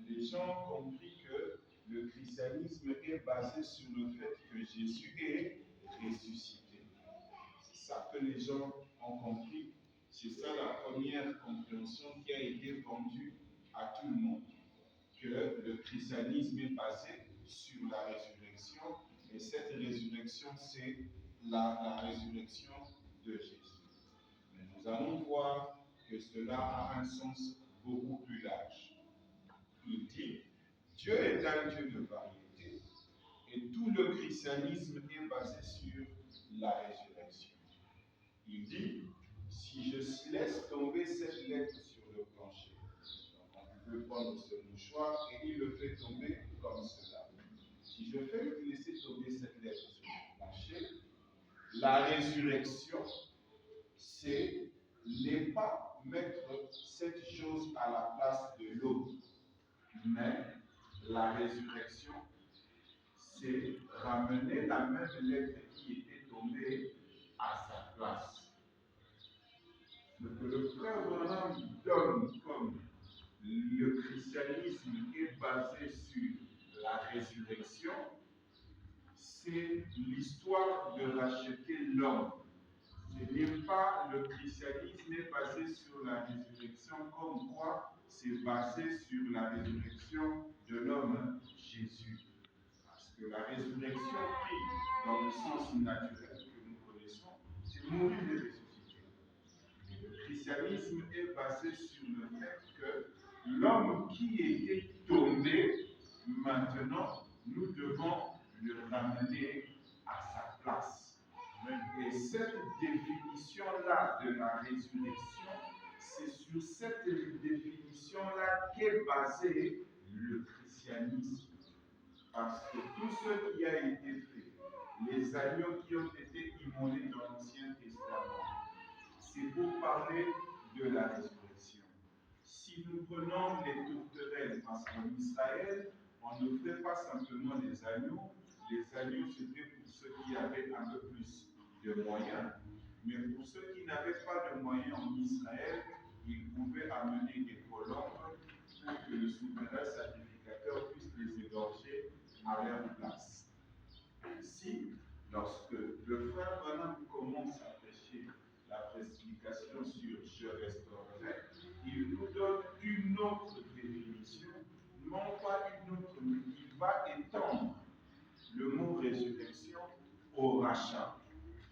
les gens ont compris que le christianisme est basé sur le fait que Jésus est ressuscité. C'est ça que les gens ont compris. C'est ça la première compréhension qui a été vendue à tout le monde. Que le christianisme est basé sur la résurrection, et cette résurrection, c'est la résurrection de Jésus. Mais nous allons voir que cela a un sens beaucoup plus large. Il dit, Dieu est un Dieu de variété, et tout le christianisme est basé sur la résurrection. Il dit, si je laisse tomber cette lettre sur le plancher, donc on peut prendre ce mouchoir et il le fait tomber comme cela. Si je fais laisser tomber cette lettre sur le plancher, la résurrection, c'est n'est pas mettre cette chose à la place de l'autre, mais la résurrection, c'est ramener la même lettre qui était tombée à sa place. Ce que le frère Branham donne comme le christianisme est basé sur la résurrection, c'est l'histoire de racheter l'homme. Ce n'est pas le christianisme est basé sur la résurrection comme quoi c'est basé sur la résurrection de l'homme Jésus. Parce que la résurrection pris dans le sens naturel que nous connaissons, c'est mourir et ressusciter. Mais le christianisme est basé sur le fait que l'homme qui était tombé, maintenant, nous devons le ramener à sa place. Et cette définition-là de la résurrection, c'est sur cette définition-là qu'est basé le christianisme. Parce que tout ce qui a été fait, les agneaux qui ont été immolés dans l'Ancien Testament, c'est pour parler de la résurrection. Si nous prenons les tourterelles, parce qu'en Israël, on ne fait pas simplement les agneaux c'était pour ceux qui avaient un peu plus de moyens, mais pour ceux qui n'avaient pas de moyens en Israël, ils pouvaient amener des colombes pour que le souverain sacrificateur puisse les égorger à leur place. Ainsi, lorsque le frère Branham commence à prêcher la prédication sur « je restaurerai », il nous donne une autre définition, non pas une autre, mais il va étendre le mot résurrection au rachat.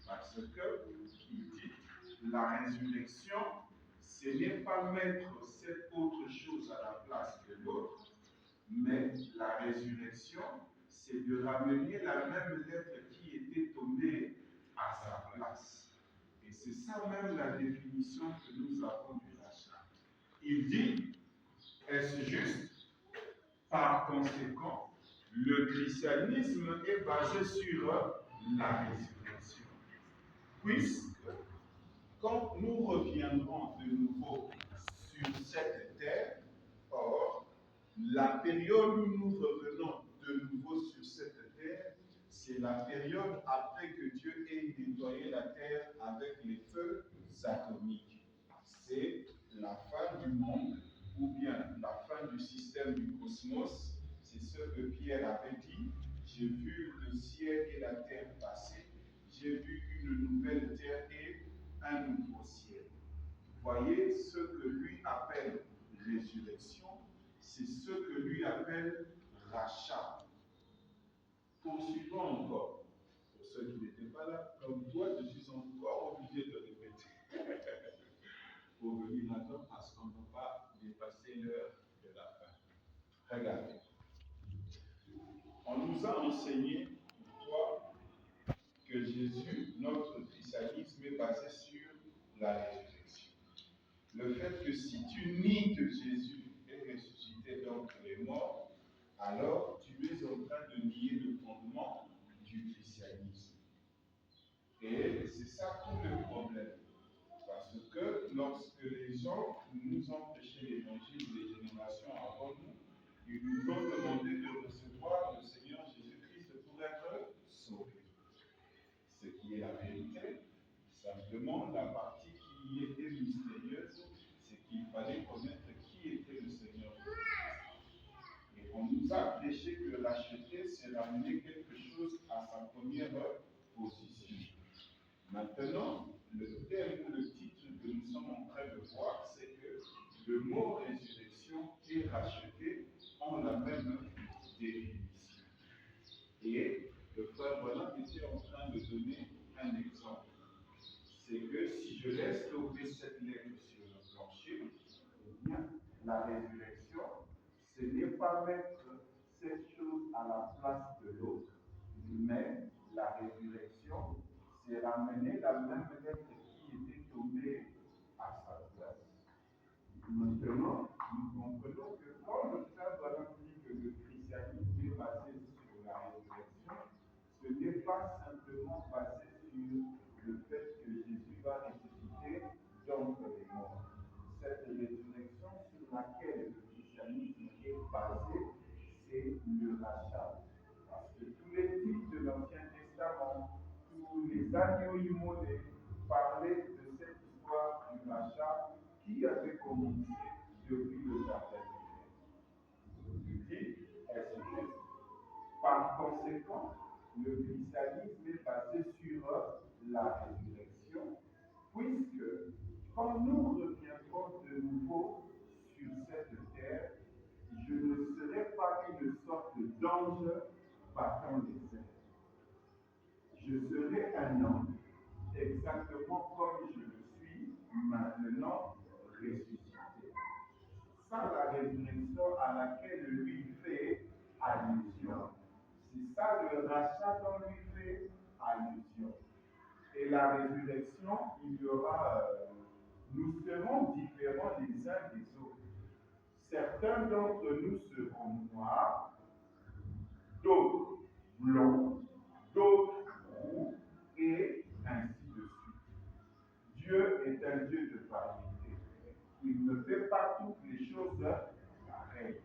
Parce que, il dit, la résurrection, ce n'est pas mettre cette autre chose à la place de l'autre, mais la résurrection, c'est de ramener la même lettre qui était tombée à sa place. Et c'est ça même la définition que nous avons du rachat. Il dit, est-ce juste? Par conséquent, le christianisme est basé sur la résurrection. Puisque, quand nous reviendrons de nouveau sur cette terre, or, la période où nous revenons de nouveau sur cette terre, c'est la période après que Dieu ait nettoyé la terre avec les feux atomiques. C'est la fin du monde, ou bien la fin du système du cosmos. C'est ce que Pierre avait dit. J'ai vu le ciel et la terre passer. J'ai vu une nouvelle terre et un nouveau ciel. Voyez ce que lui appelle résurrection, c'est ce que lui appelle rachat. Poursuivons encore. Pour ceux qui n'étaient pas là, comme toi, je suis encore obligé de répéter. Pour venir maintenant, parce qu'on ne peut pas dépasser l'heure de la fin. Regardez. On nous a enseigné, toi, que Jésus, notre christianisme, est basé sur la résurrection. Le fait que si tu nies que Jésus est ressuscité d'entre les morts, alors tu es en train de nier le fondement du christianisme. Et c'est ça tout le problème. Parce que lorsque les gens nous ont prêché l'évangile des générations avant nous, ils nous ont demandé de recevoir le Seigneur Jésus-Christ pour être sauvés. Ce qui est la vérité, simplement la partie qui était mystérieuse, c'est qu'il fallait connaître qui était le Seigneur Jésus-Christ. racheter, c'est ramener quelque chose à sa première position. Maintenant, le thème ou le titre que nous sommes en train de voir, c'est que le mot résurrection et racheter ont la même définition. Et le frère Bonham était en train de donner un exemple. C'est que si je laisse tomber cette lettre sur le plancher, eh bien, la résurrection, ce n'est pas mettre cette chose à la place de l'autre, mais la résurrection, c'est ramener la même lettre qui était tombée à sa place. Maintenant, nous comprenons que quand le frère Branham dit que le christianisme est basé sur la résurrection, ce n'est pas simplement basé sur le fait que Jésus va ressusciter d'entre les morts. Cette résurrection sur laquelle le christianisme est basé, c'est le rachat. Parce que tous les types de l'Ancien Testament, tous les agneaux immolés parlaient de cette histoire du rachat qui avait commencé depuis le jardin d'Éden. Est-ce que, par conséquent, le christianisme est basé sur la résurrection, puisque quand nous reviendrons de nouveau sur cette terre, je ne serai pas une sorte d'ange battant les airs. Je serai un homme, exactement comme je le suis maintenant ressuscité. Ça, la résurrection à laquelle lui fait allusion. C'est ça le rachat dont lui fait allusion. Et la résurrection, il y aura, nous serons différents les uns des autres. Certains d'entre nous seront noirs, d'autres blonds, d'autres roux, et ainsi de suite. Dieu est un Dieu de variété. Il ne fait pas toutes les choses pareilles.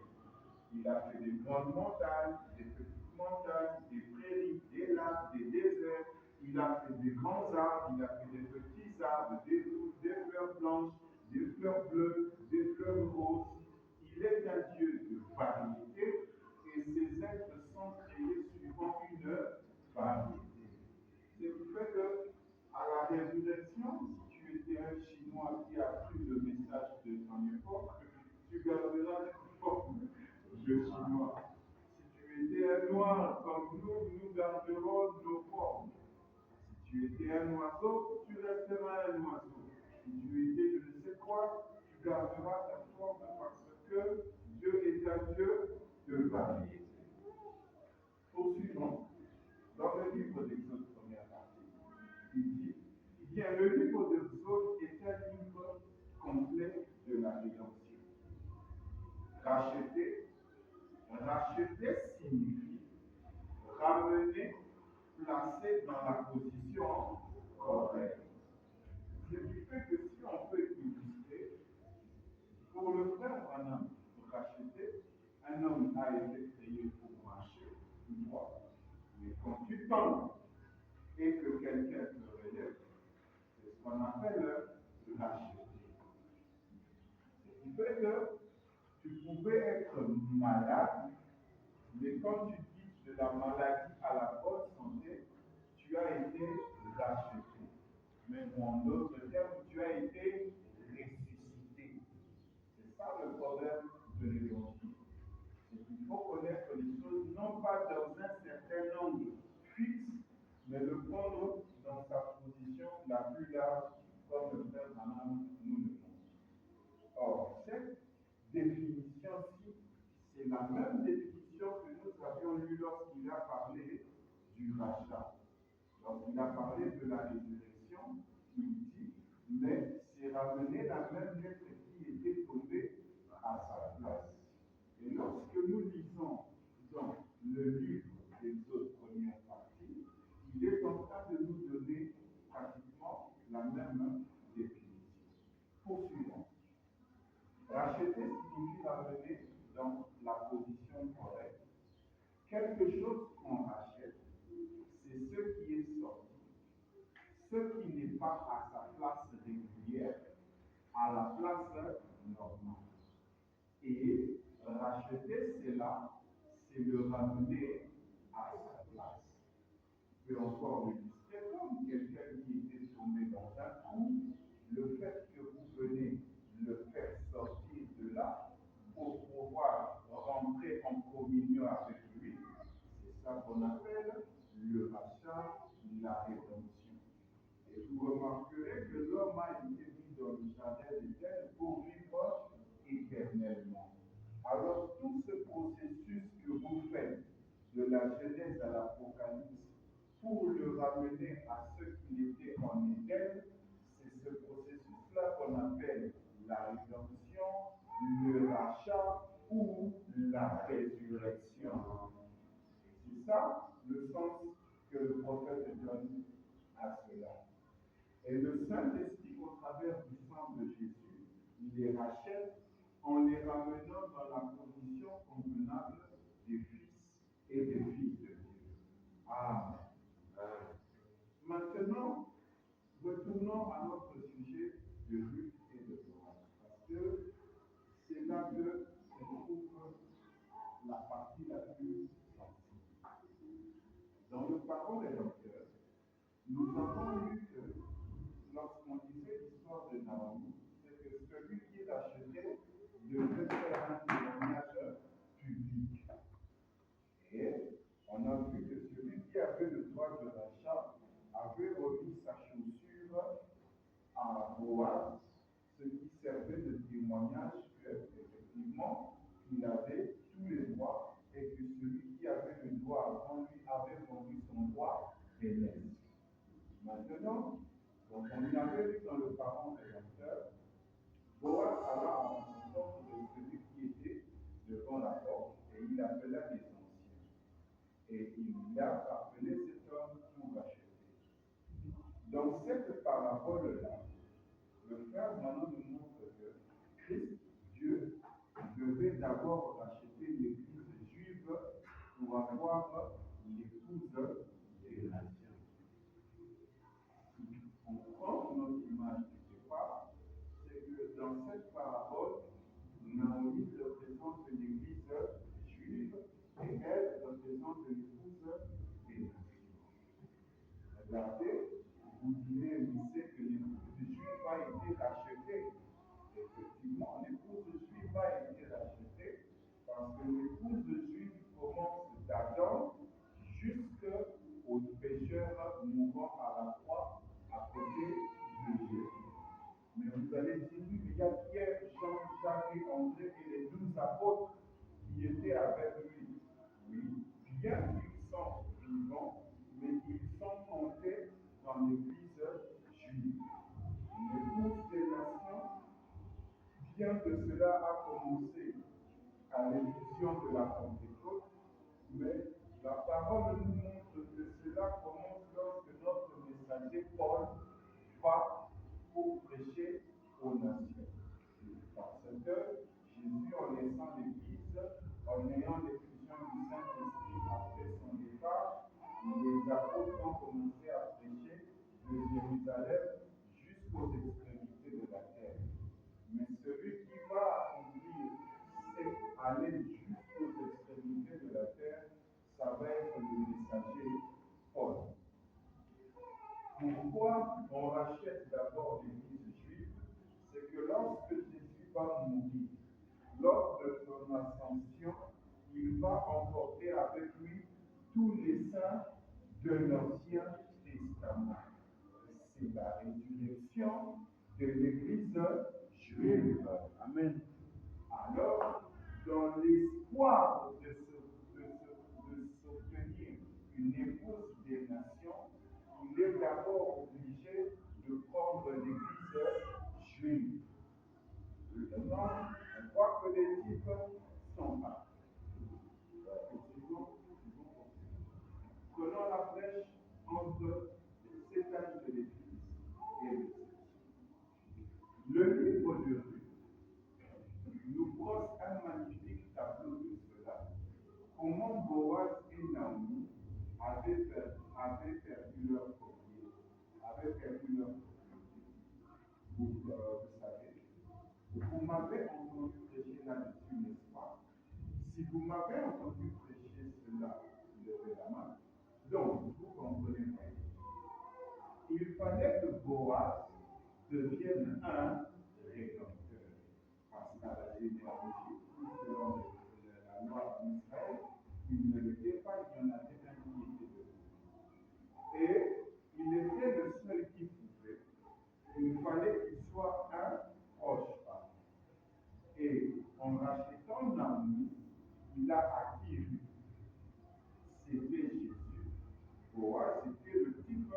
Il a fait des grandes montagnes, des petites montagnes, des prairies, des lacs, des déserts. Il a fait des grands arbres, il a fait des petits arbres, des fleurs blanches, des fleurs bleues, des fleurs roses. Il est un Dieu de variété et ses êtres sont créés suivant une variété. Ce qui fait que, à la résurrection, si tu étais un Chinois qui a pris le message de ton époque, tu garderas la forme de Chinois. Si tu étais un noir comme nous, nous garderons nos formes. Si tu étais un oiseau, tu resteras un oiseau. Si tu étais je ne sais quoi, tu garderas ta forme parce que Dieu est un Dieu de variété. Poursuivons. Dans le livre d'Exode, première partie, il dit, eh bien, le livre d'Exode est un livre complet de la rédemption. Racheter signifie ramener, placer dans la position correcte. Ce qui fait que si on peut illustrer, pour le frère Branham, racheter, un homme a été créé pour marcher droit. Mais quand tu tombes et que quelqu'un te relève, c'est ce qu'on appelle racheter. Ce qui fait que tu pouvais être malade, mais quand tu quittes de la maladie à la bonne santé, tu as été racheté. Mais en d'autres termes, tu as été ressuscité. C'est ça le problème de l'évangile. C'est qu'il faut connaître les choses non pas dans un certain angle fixe, mais le prendre dans sa position la plus large, comme le frère Branham nous le montre. Or, cette définition-ci, c'est la même définition que nous avions lue lorsqu'il a parlé du rachat. Lorsqu'il a parlé de la résurrection, il dit, mais c'est ramener la même lettre qui était tombée à sa place. Et lorsque nous lisons dans le livre d'Exode, première partie, il est en train de nous donner pratiquement la même définition. Poursuivons. Racheter signifie ramener dans la position correcte. Quelque chose qu'on rachète, c'est ce qui est sorti, ce qui n'est pas à sa place régulière, à la place normale. Et racheter cela, c'est le ramener à sa place. Peu encore le dire. C'est comme quelqu'un qui était tombé dans un trou, le fait que vous venez le faire sortir de là pour pouvoir rentrer en communion avec lui, c'est ça qu'on appelle le rachat, la rédemption. Et vous remarquerez que l'homme a été mis dans le jardin d'Éden pour vivre éternellement. Alors tout ce processus que vous faites de la Genèse à l'Apocalypse pour le ramener à ce qu'il était en Éden, c'est ce processus-là qu'on appelle la rédemption, le rachat ou la résurrection. C'est ça le sens que le prophète donne à cela. Et le Saint-Esprit, au travers du sang de Jésus, il les rachète en les ramenant dans la condition convenable des fils et des filles de Dieu. Amen. Maintenant, retournons à notre sujet de Ruth et de Boaz, parce que c'est là que se trouve la partie la plus sensible. Dans le parole rédempteur, nous avons lu que lorsqu'on disait l'histoire de Naomi, c'est que celui qui l'achetait devait faire un témoignage public. Et on a vu que celui qui avait le droit de l'achat avait remis sa chaussure à Boaz, ce qui servait de témoignage qu'effectivement, il avait tous les droits et que celui qui avait le droit avant lui avait vendu son droit d'aînesse. Maintenant, donc on y avait vu dans le parent rédempteur, Boaz alla en rencontre de celui qui était devant la porte et il appela les anciens. Et il a appelé cet homme pour acheter. Dans cette parabole-là, le frère Manon nous montre que Christ, Dieu, devait d'abord racheter l'église juive pour avoir l'épouse des nations. On prend notre image du départ, c'est que dans cette parabole, Naomi représente l'église juive et elle représente l'épouse des nations. Regardez, vous direz, vous savez que l'épouse juive a été rachetée. Effectivement, l'épouse juive a été rachetée parce que l'épouse juive commence d'Adam jusqu'au pécheur mourant à la croix à côté de Jésus. Mais vous allez dire, oui, mais il y a Pierre, Jean, Jacques et André et les 12 apôtres qui étaient avec lui. Oui, bien qu'ils sont vivants, mais ils sont comptés dans l'église juive. L'épouse des nations, bien que cela a commencé à l'édition de la Pentecôte, mais la parole nous montre que cela commence lorsque notre messager Paul va pour prêcher aux nations. Parce que Jésus, en laissant l'Église, en ayant l'effusion du Saint-Esprit après son départ, les apôtres ont commencé à prêcher de Jérusalem jusqu'aux extrémités de la terre. Mais celui qui va accomplir, c'est aller jusqu'aux extrémités de la terre, ça va être le messager Paul. Pourquoi on rachète d'abord l'église juive? C'est que lorsque Jésus va mourir, lors de son ascension, il va emporter avec lui tous les saints de l'Ancien Testament. C'est la résurrection de l'église juive. Amen. Alors, dans l'espoir de s'obtenir une épouse des nations, il est d'abord obligé de prendre l'église juive. Maintenant, on voit que les types sont là. Prenons la flèche entre les 7 âges de l'église et le livre de Ruth nous pose un magnifique tableau de cela. Comment Boaz et Naomi avaient perdu leur collier, avaient perdu leur collier. Vous savez, vous m'avez entendu prêcher là-dessus, n'est-ce pas? Si vous m'avez entendu prêcher péché, cela, levez la main. Donc, vous comprenez bien. Il fallait que Boaz devienne un rédempteur. Parce qu'à la généalogie, selon la loi d'Israël, il ne l'était pas, il y en avait un qui était debout. Et il était le seul qui pouvait. Il fallait qu'il soit un proche parent. Et en rachetant Naomi, il a acquis Ruth. C'était Jésus. Boaz, c'était le type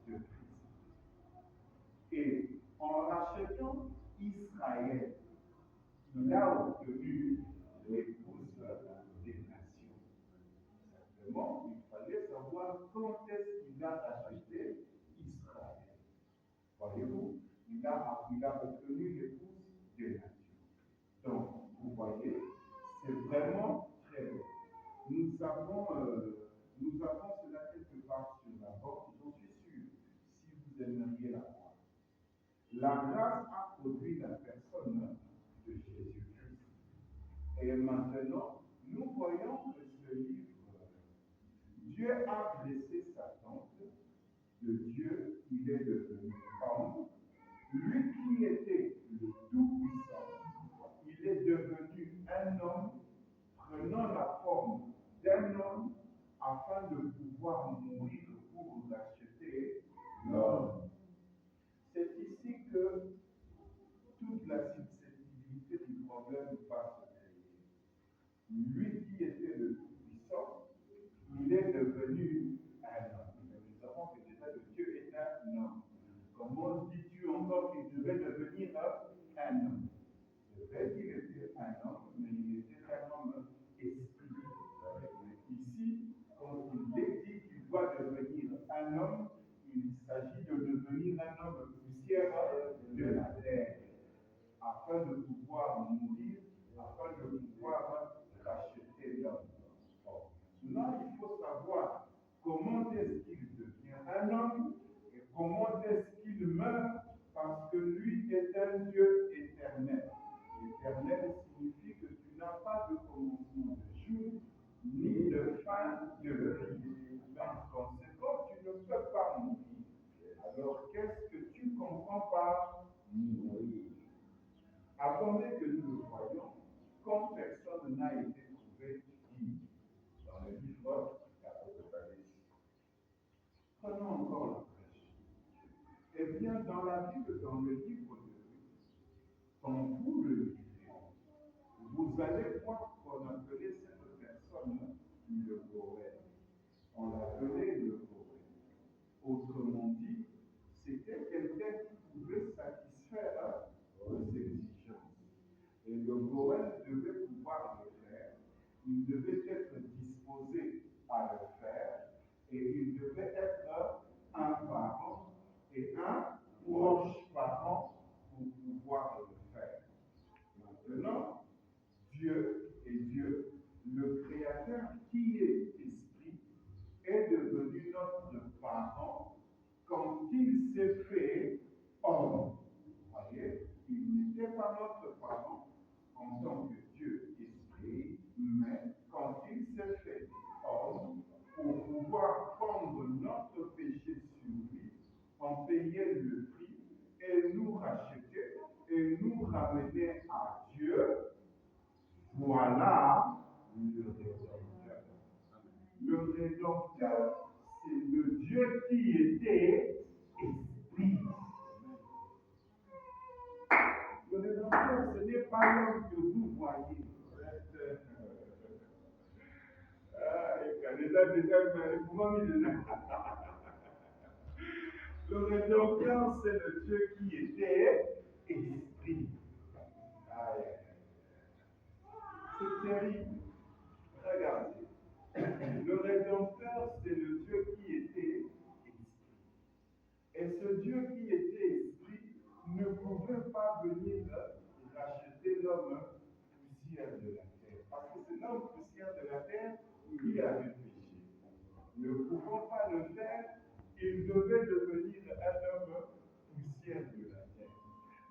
de Christ. Et en rachetant Israël, il a obtenu l'épouse des nations. Simplement, il fallait savoir quand est-ce qu'il a racheté Israël. Voyez-vous, il a obtenu l'épouse des nations. Donc, vous voyez, c'est vraiment très beau. Nous avons cela quelque part sur la porte, j'en suis sûr, si vous aimeriez la voir. La grâce a produit la personne de Jésus-Christ. Et maintenant, nous voyons que ce livre, Dieu a blessé sa tante, de Dieu, il est devenu homme. Lui qui était le Tout-Puissant, il est devenu un homme prenant la forme d'un homme afin de pouvoir mourir pour racheter l'homme. C'est ici que toute la susceptibilité du problème va se créer. Lui qui était le Tout-Puissant, il est devenu un homme. Nous savons que déjà le Dieu est un homme. Comment dis-tu encore qu'il devait devenir un homme? C'est vrai qu'il était un homme, mais il était un homme esprit. Ici, quand il est dit qu'il doit devenir un homme, il s'agit de devenir un homme poussière de la terre, afin de pouvoir mourir, afin de pouvoir racheter l'homme. Maintenant, il faut savoir comment est-ce qu'il devient un homme et comment est-ce qu'il meurt, parce que lui est un Dieu éternel. Éternel signifie que tu n'as pas de commencement de jour, ni de fin de vie. Par conséquent, tu ne peux pas mourir. Alors, qu'est-ce que tu comprends par mourir? Attendez que nous le voyons, comme personne n'a été trouvé digne. Dans le livre d'Apocalypse. Prenons encore la prêche. Eh bien, dans la Bible, dans le livre de Ruth, quand vous le lisez, vous allez voir qu'on appelait cette personne le Goël. On l'appelait le Goël. Autrement dit, c'était quelqu'un qui pouvait satisfaire aux exigences. Et le Goël devait pouvoir le faire. Il devait être disposé à le faire. Et il devait être un parent et un proche parent pour pouvoir le faire. Maintenant, Dieu est Dieu, le Créateur qui est esprit, est devenu notre parent quand il s'est fait homme. Vous voyez, il n'était pas notre parent en tant que Dieu esprit, mais quand il s'est fait homme, pour pouvoir prendre notre péché sur lui, en payer le prix et nous racheter et nous ramener à Dieu. Voilà le Rédempteur. Le Rédempteur, c'est le Dieu qui était esprit. Le Rédempteur, ce n'est pas l'homme que vous voyez. Le Rédempteur, c'est le Dieu qui était esprit. C'est terrible. Regardez. Le Rédempteur, c'est le Dieu qui était esprit. Et ce Dieu qui était esprit ne pouvait pas venir racheter l'homme poussière de la terre. Parce que c'est l'homme poussière de la terre qui avait péché. Ne pouvant pas le faire, il devait devenir un homme poussière de la terre.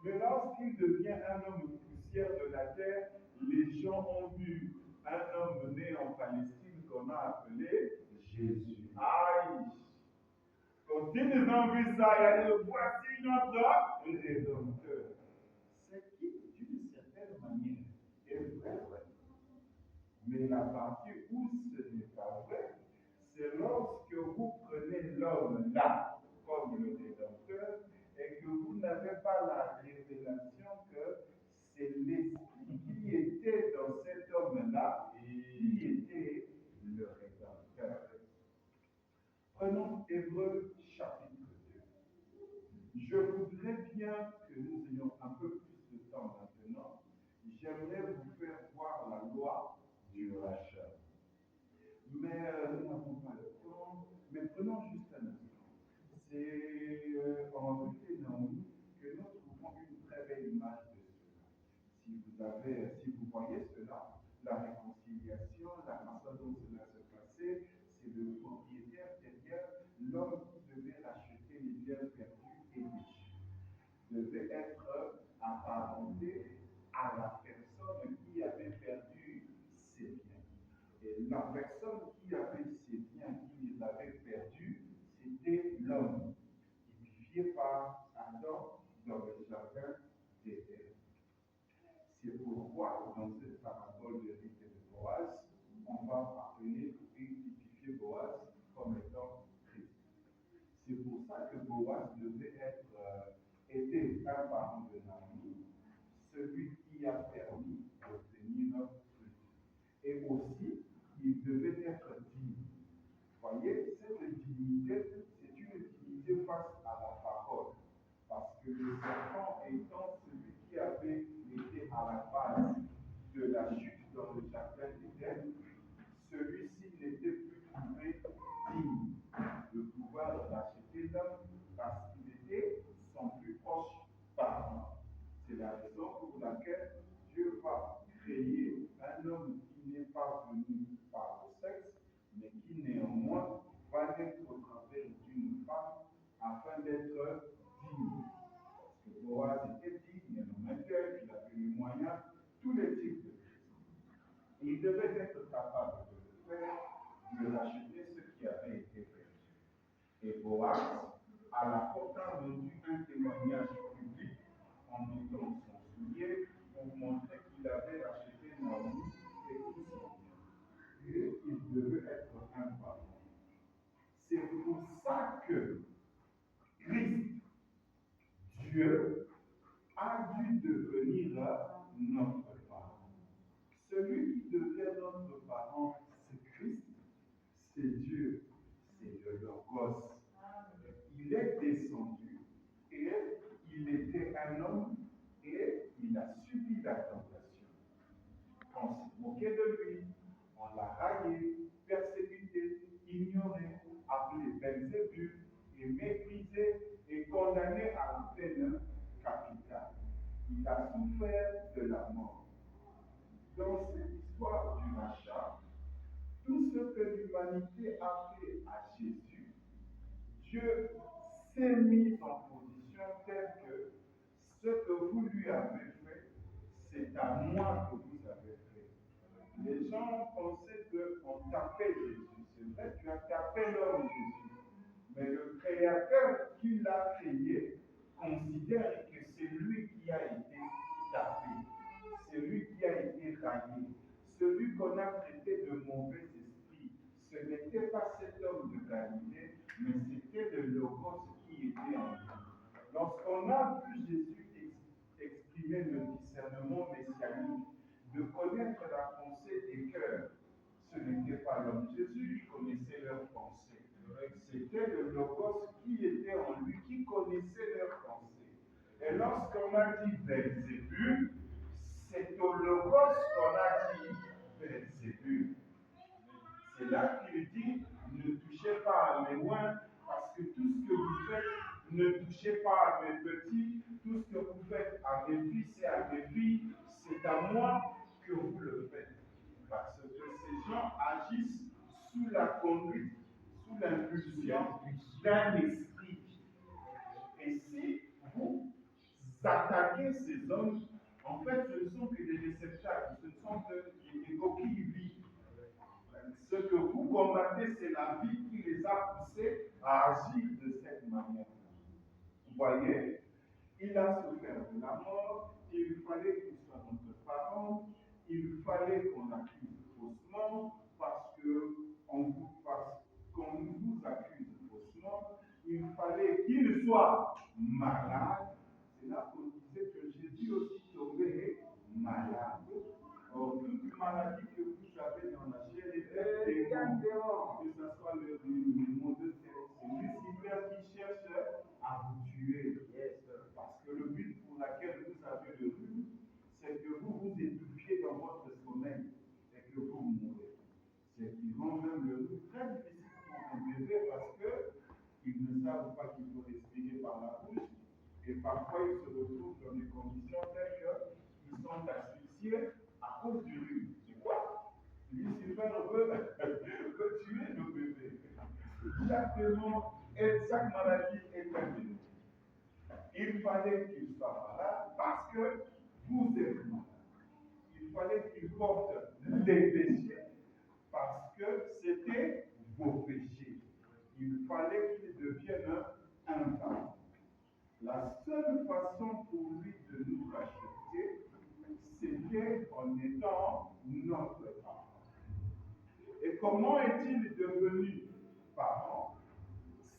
Mais lorsqu'il devient un homme poussière de la terre, les gens ont vu un homme né en Palestine qu'on a appelé Jésus. Aïe! Quand ils ont vu ça, il a dit, voici notre Rédempteur. C'est qui, d'une certaine manière, est vrai. Mais la partie où ce n'est pas vrai, c'est lorsque vous prenez l'homme là comme le Rédempteur et que vous n'avez pas la révélation que c'est l'esprit qui était dans cet homme-là qui était le Rédempteur. Prenons Hébreux chapitre 2. Je voudrais bien que nous ayons un peu plus de temps maintenant. J'aimerais vous faire voir la loi du rachat. Mais nous n'avons pas le temps. Mais prenons juste un instant. C'est en réalité Naomi que nous trouvons une très belle image de cela. Si vous voyez cela, la réconciliation, la façon dont cela se passait, c'est le propriétaire derrière l'homme qui devait racheter les biens perdus et déchus. Devait être apparenté à la personne qui avait perdu ses biens. Et la personne qui avait ses biens, qui les avait perdus, c'était l'homme, typifié par Adam dans le jardin d'Éden. C'est pourquoi, dans cette parabole de Ruth et de Boaz, on va appeler et typifier Boaz comme étant Christ. C'est pour ça que Boaz devait était un parent de Naomi, celui qui a permis d'obtenir plus. Et aussi, il devait être digne. Voyez, cette dignité, c'est une dignité face à la parole. Parce que le serpent étant celui qui avait été à la base de la chute dans le jardin d'Éden, celui-ci n'était plus trouvé digne de pouvoir racheter l'homme parce qu'il était son plus proche parent. C'est la raison pour laquelle Dieu va créer un homme qui n'est pas venu par le sexe, mais qui néanmoins va naître au travers d'une femme afin d'être digne. Parce que Boaz était digne, un homme intègre, il avait les moyens, tous les types de choses. Il devait être capable de le faire, de racheter ce qui avait été perdu. Et Boaz, à la portant rendu un témoignage public en mettant son soulier pour montrer qu'il avait racheté Naomi et tout son bien. Et il devait être un parent. C'est pour ça que Christ, Dieu, a dû devenir notre parent. Celui qui devient notre parent, c'est Christ, c'est Dieu, c'est le Logos. Il est descendu et il était un homme et il a subi la tentation. On s'est moqué de lui, on l'a raillé, persécuté, ignoré, appelé Belzébul et méprisé et condamné à la peine capitale. Il a souffert de la mort. Dans cette histoire du rachat, tout ce que l'humanité a fait à Jésus, Dieu s'est mis en position telle que ce que vous lui avez fait, c'est à moi que vous avez fait. Les gens pensaient qu'on tapait Jésus. C'est vrai, tu as tapé l'homme Jésus. Mais le Créateur qui l'a créé considère que c'est lui qui a été tapé. C'est lui qui a été raillé. Celui qu'on a traité de mauvais esprit, ce n'était pas cet homme de Galilée, mais c'était le Logos qui était en lui. Lorsqu'on a vu Jésus exprimer le discernement messianique, de connaître la pensée des cœurs, ce n'était pas l'homme. Jésus connaissait leurs pensées. C'était le Logos qui était en lui, qui connaissait leurs pensées. Et lorsqu'on a dit Belzébul, c'est au Logos qu'on a dit Belzébul. C'est là qu'il dit, ne touchez pas à mes loins, parce que tout ce que vous faites, ne touchez pas à mes petits, tout ce que vous faites à mes fils et à mes filles, c'est à moi que vous le faites. Parce que ces gens agissent sous la conduite, sous l'impulsion d'un esprit. Et si vous attaquez ces hommes, en fait, ce ne sont que des réceptacles, ce sont des coquilles vides. Ce Ce que vous combattez, c'est la vie qui les a poussés à agir de cette manière. Vous voyez, il a souffert de la mort, il fallait qu'il soit notre parent, il fallait qu'on accuse faussement parce qu'on vous accuse faussement, il fallait qu'il soit malade. C'est là qu'on disait que Jésus aussi tombait malade. Or, toute maladie que vous avez dans la chair est démon, que ce soit le démon de c'est Lucifer qui cherche à vous tuer. Parce que le but pour lequel vous avez le rhume, c'est que vous vous étouffiez dans votre sommeil et que vous mourrez. C'est qui rend même le rhume très difficile pour un bébé parce qu'ils ne savent pas qu'il faut respirer par la bouche et parfois ils se retrouvent dans des conditions telles qu'ils sont asphyxiés à cause du rhume. C'est quoi? Lucifer veut tuer le bébé. Chaque maladie est un démon. Il fallait qu'il soit malade parce que vous êtes malade. Il fallait qu'il porte les péchés parce que c'était vos péchés. Il fallait qu'il devienne un parent. La seule façon pour lui de nous racheter, c'était en étant notre parent. Et comment est-il devenu parent?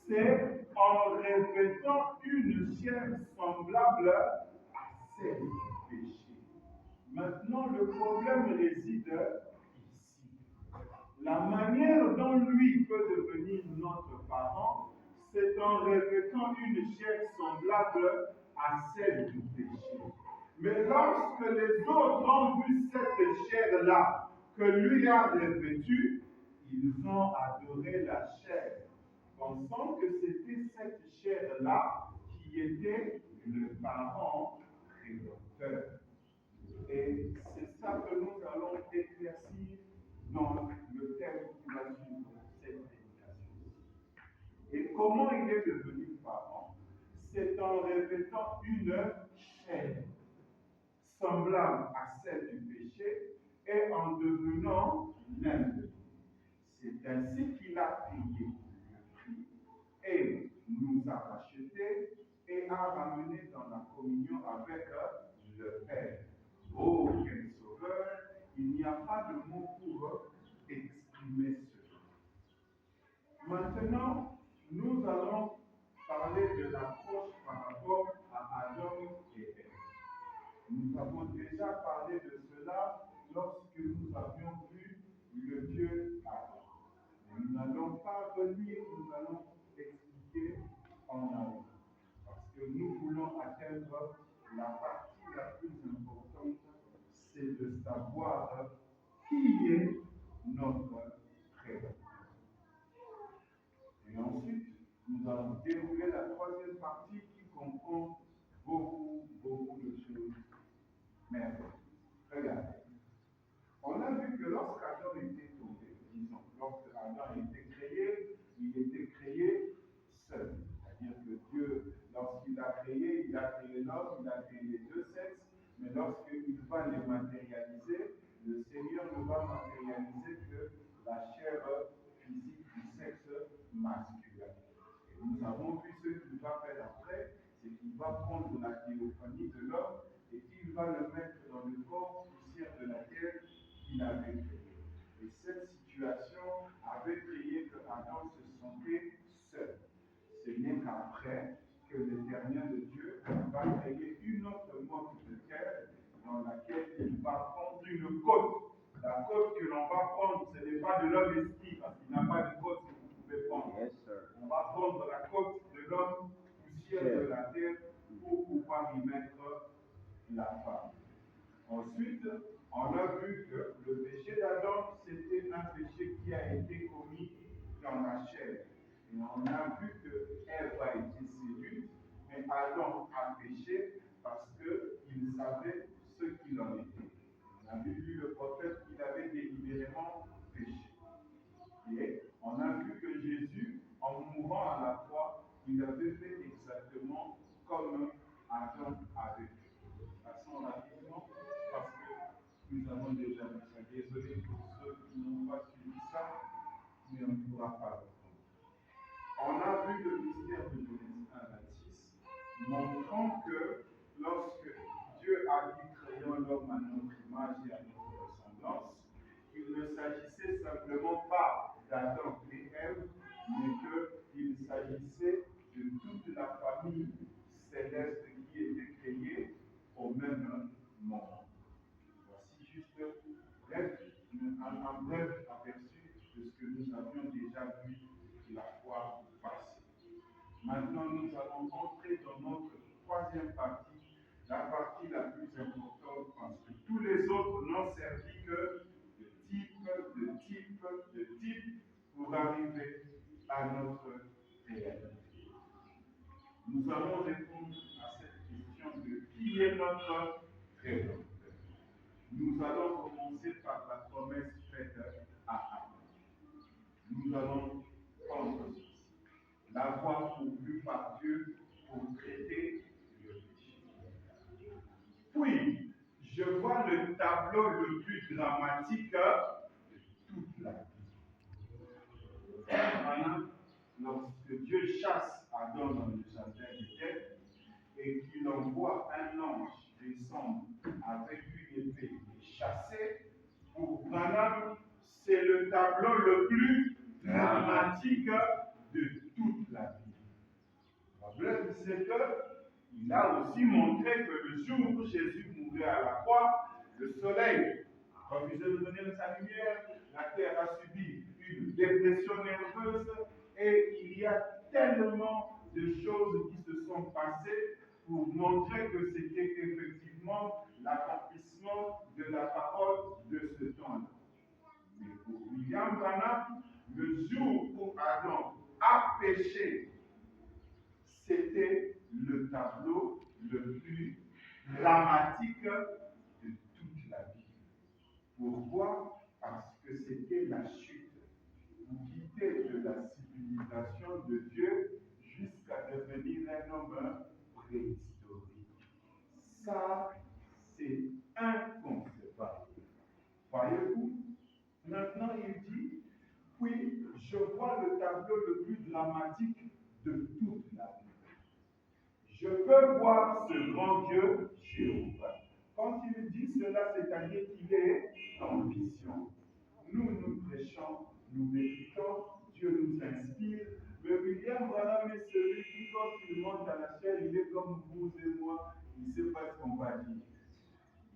C'est en revêtant une chair semblable à celle du péché. Maintenant, le problème réside ici. La manière dont lui peut devenir notre parent, c'est en revêtant une chair semblable à celle du péché. Mais lorsque les autres ont vu cette chair-là que lui a revêtue, ils ont adoré la chair, pensant que c'était cette chair-là qui était le parent rédempteur. Et c'est ça que nous allons éclaircir dans le thème qui va suivre cette prédication. Et comment il est devenu parent? C'est en revêtant une chair semblable à celle du péché et en devenant l'un de nous. C'est ainsi qu'il a payé le prix et nous a rachetés et a ramené dans la communion avec le Père. Oh, quel sauveur! Il n'y a pas de mot pour exprimer cela. Maintenant, nous allons parler de l'approche par rapport à Adam et Ève. Nous avons déjà parlé de cela lorsque nous avions vu le Dieu Adam. Nous n'allons pas revenir, nous allons expliquer en avant. Parce que nous voulons atteindre la partie la plus importante, c'est de savoir qui est notre Créateur. Et ensuite, nous allons dérouler la troisième partie qui comprend beaucoup de choses. Mais regardez, on a vu que lorsqu'Adam était tombé, disons, lorsqu'Adam était créé, il était créé seul. C'est-à-dire que Dieu, lorsqu'il a créé l'homme, il a créé les deux sexes, mais lorsqu'il va les matérialiser, le Seigneur ne va matérialiser que la chair physique du sexe masculin. Et nous avons vu ce qu'il va faire après, c'est qu'il va prendre la théophanie de l'homme et qu'il va le mettre dans le corps poussière de la terre qu'il avait créé. Et cette situation avait créé que Adam se sentait seul. Ce n'est qu'après que l'Éternel de Dieu va créer une autre motte de terre dans laquelle il va prendre une côte. La côte que l'on va prendre, ce n'est pas de l'homme esprit, parce qu'il n'a pas de côte que vous pouvez prendre. Yes, sir. On va prendre la côte de l'homme poussière de la terre pour pouvoir y mettre la femme. Ensuite, on a vu que le péché d'Adam, c'était un péché qui a été commis dans la chair. Et on a vu que Ève a été séduite, mais Adam a péché parce qu'il savait ce qu'il en était. On a vu le prophète qu'il avait délibérément péché. Et on a vu que Jésus, en mourant à la croix, il avait fait exactement comme Adam avait fait. Passons rapidement, parce que Nous avons déjà vu ça. Désolé pour ceux qui n'ont pas suivi ça, mais on ne pourra pas le prendre. On a vu le mystère de Genèse 1 à 6, montrant que lorsque Dieu a dit créons l'homme à notre image et à notre ressemblance, il ne s'agissait simplement pas d'Adam et Ève, mais qu'il s'agissait de toute la famille céleste qui était créée au même moment. Voici juste un bref aperçu de ce que nous avions déjà vu la fois passée. Maintenant, nous allons entrer dans notre troisième partie, la partie la plus importante, parce que tous les autres n'ont servi que de type pour arriver à notre réalité. Nous allons répondre à cette question de qui est notre Rédempteur. Nous allons commencer par la promesse faite à Abraham. Nous allons prendre la voie pourvue par Dieu pour traiter le péché. Puis, je vois le tableau le plus dramatique de toute la vie. Lorsque Dieu chasse Adam dans le jardin d'Éden et qu'il envoie un ange descendre avec une épée et chasser, pour Branham, c'est le tableau le plus dramatique de toute la vie. Le problème, c'est qu'il a aussi montré que le jour où Jésus mourait à la croix, le soleil a refusé de donner sa lumière, la terre a subi une dépression nerveuse, et il y a tellement de choses qui se sont passées pour montrer que c'était effectivement l'accomplissement de la parole de ce temps-là. Mais pour William Branham, le jour où Adam a péché, c'était le tableau le plus dramatique de toute la vie. Pourquoi? Parce que c'était la chute. Vous quittez de la civilisation de Dieu jusqu'à devenir un homme préhistorique. Ça, c'est inconcevable. Voyez-vous? Maintenant, il dit, puis je vois le tableau le plus dramatique de toute la vie. Je peux voir ce grand Dieu, Jéhovah. Quand il dit cela, c'est-à-dire qu'il est en vision. Nous prêchons, nous méditons, Dieu nous inspire. Mais William Branham est celui qui, quand il monte à la chair, il est comme vous et moi, il ne sait pas ce qu'on va dire.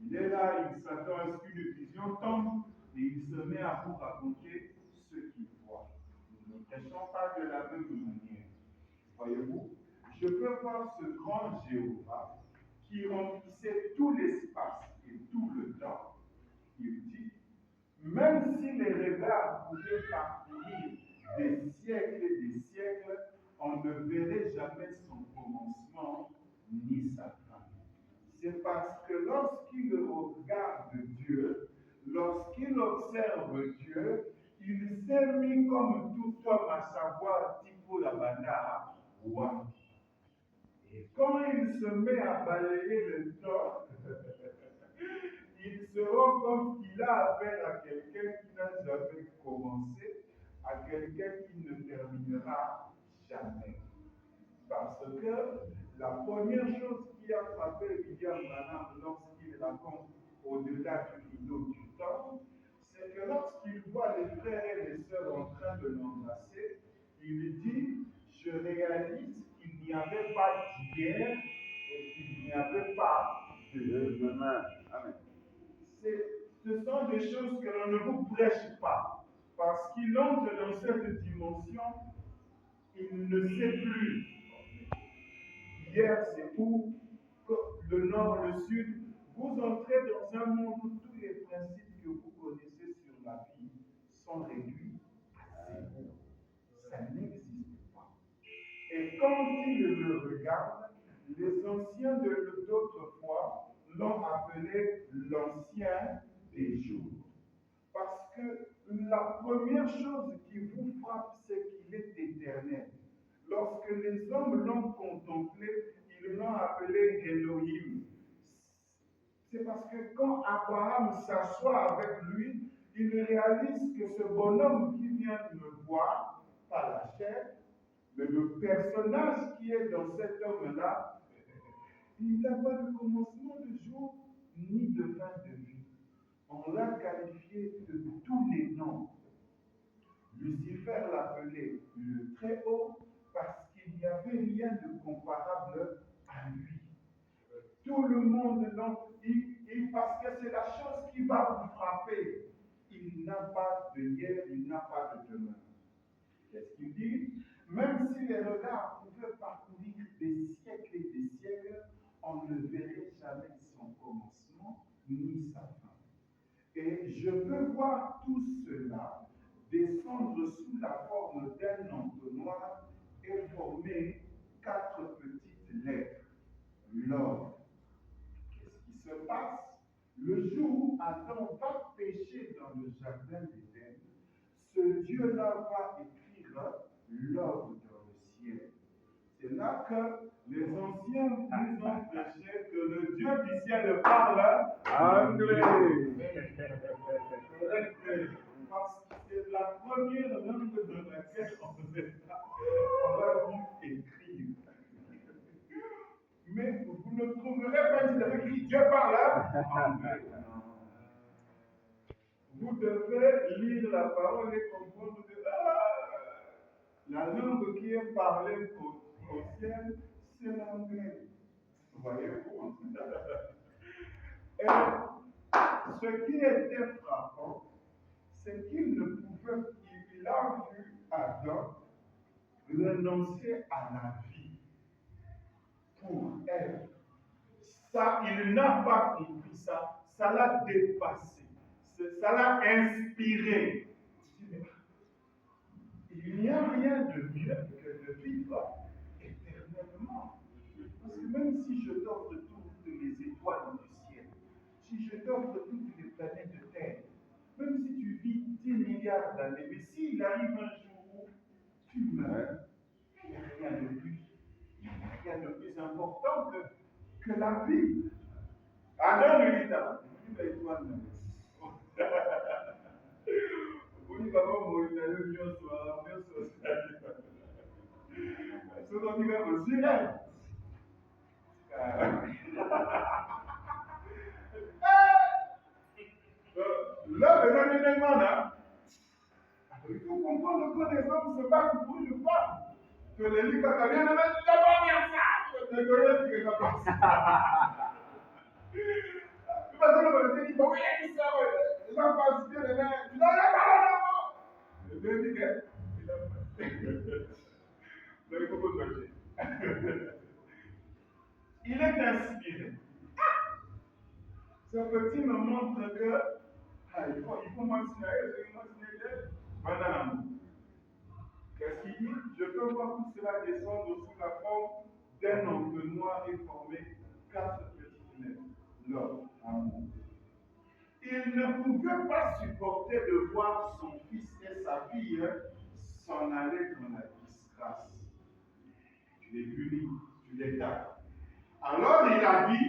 Il est là, il s'attend à ce qu'une vision tombe et il se met à vous raconter ce qu'il voit. Nous ne prêchons pas de la même manière. Voyez-vous, je peux voir ce grand Jéhovah qui remplissait tout l'espace et tout le temps. Il dit, même si les regards pouvaient parcourir des siècles et des siècles, on ne verrait jamais son commencement ni sa fin. C'est parce que lorsqu'il regarde Dieu, lorsqu'il observe Dieu, il s'est mis comme tout homme, à savoir Tipo la Banda, roi. Et quand il se met à balayer le temps, il se rend compte qu'il a affaire à quelqu'un qui n'a jamais commencé, à quelqu'un qui ne terminera jamais. Parce que la première chose qui a frappé William Branham lorsqu'il raconte au-delà du rideau du temps, c'est que lorsqu'il voit les frères et les sœurs en train de l'embrasser, il dit, je réalise qu'il n'y avait pas d'hier et qu'il n'y avait pas de demain. Amen. Ce sont des choses que l'on ne vous prêche pas, parce qu'il entre dans cette dimension, il ne sait plus. Hier, c'est où le nord, le sud, vous entrez dans un monde où tous les principes que vous connaissez sur la vie sont réduits à zéro. Ça n'existe pas. Et quand il le regarde, les anciens d'autrefois l'ont appelé l'ancien des jours. Parce que la première chose qui vous frappe, c'est qu'il est éternel. Lorsque les hommes l'ont contemplé, ils l'ont appelé Elohim. C'est parce que quand Abraham s'assoit avec lui, il réalise que ce bonhomme qui vient de me voir, pas la chair, mais le personnage qui est dans cet homme-là, il n'a pas de commencement de jour ni de fin de vie. On l'a qualifié de tous les noms. Lucifer l'appelait le Très-Haut parce qu'il n'y avait rien de comparable à lui. Tout le monde, parce que c'est la chose qui va vous frapper. Il n'a pas de hier, il n'a pas de demain. Qu'est-ce qu'il dit? Même si les regards pouvaient parcourir des siècles et des siècles, on ne verrait jamais son commencement ni sa fin. Et je peux voir tout cela descendre sous la forme d'un entonnoir et former 4 petites lettres. L'ordre. Qu'est-ce qui se passe? Le jour où Adam va pécher dans le jardin d'Éden, ce Dieu-là va écrire l'ordre dans le ciel. C'est là que les anciens nous ont prêché que le Dieu du ciel parle anglais. Parce que c'est la première langue dans laquelle on a dû écrire. Mais vous ne trouverez pas écrit Dieu parle anglais. Vous devez lire la parole et comprendre que la langue qui est parlée au ciel, c'est l'anglais. Vous voyez-vous? Et ce qui était frappant, c'est qu'il ne pouvait, il a vu Adam renoncer à la vie pour elle. Ça, il n'a pas compris ça. Ça l'a dépassé. Ça l'a inspiré. Il n'y a rien de mieux que de vivre éternellement. Parce que même si je t'offre toutes les étoiles du ciel, si je t'offre toutes les planètes de terre, même si tu vis 10 milliards d'années, mais s'il arrive un jour où tu meurs, il n'y a rien de plus. Il n'y a rien de plus important que la vie. Adam lui dit ça. Il dit l'étoile. Vous dites avant mon italien, bien soir, bien soir. Ce qu'on dit même aussi, là. Là, les événements là, il faut comprendre que les hommes se battent pour une femme. Que les lits catalans ne mettent pas bien ça. Les Coréens qui ne pas ça. Tu vas dire le petit qui va oui, il ça, les gens passent bien les mains. Tu n'as pas le deux dit que il faut pas toucher. Il est inspiré. Ce petit me montre que il faut mentionner l'amour. Qu'est-ce qu'il dit? Je peux voir tout cela descendre sous la forme d'un entonnoir et former 4 petites lettres. L'ordre, amour. Il ne pouvait pas supporter de voir son fils et sa fille s'en aller dans la disgrâce. Tu les punis, tu les tapes. Alors il a dit,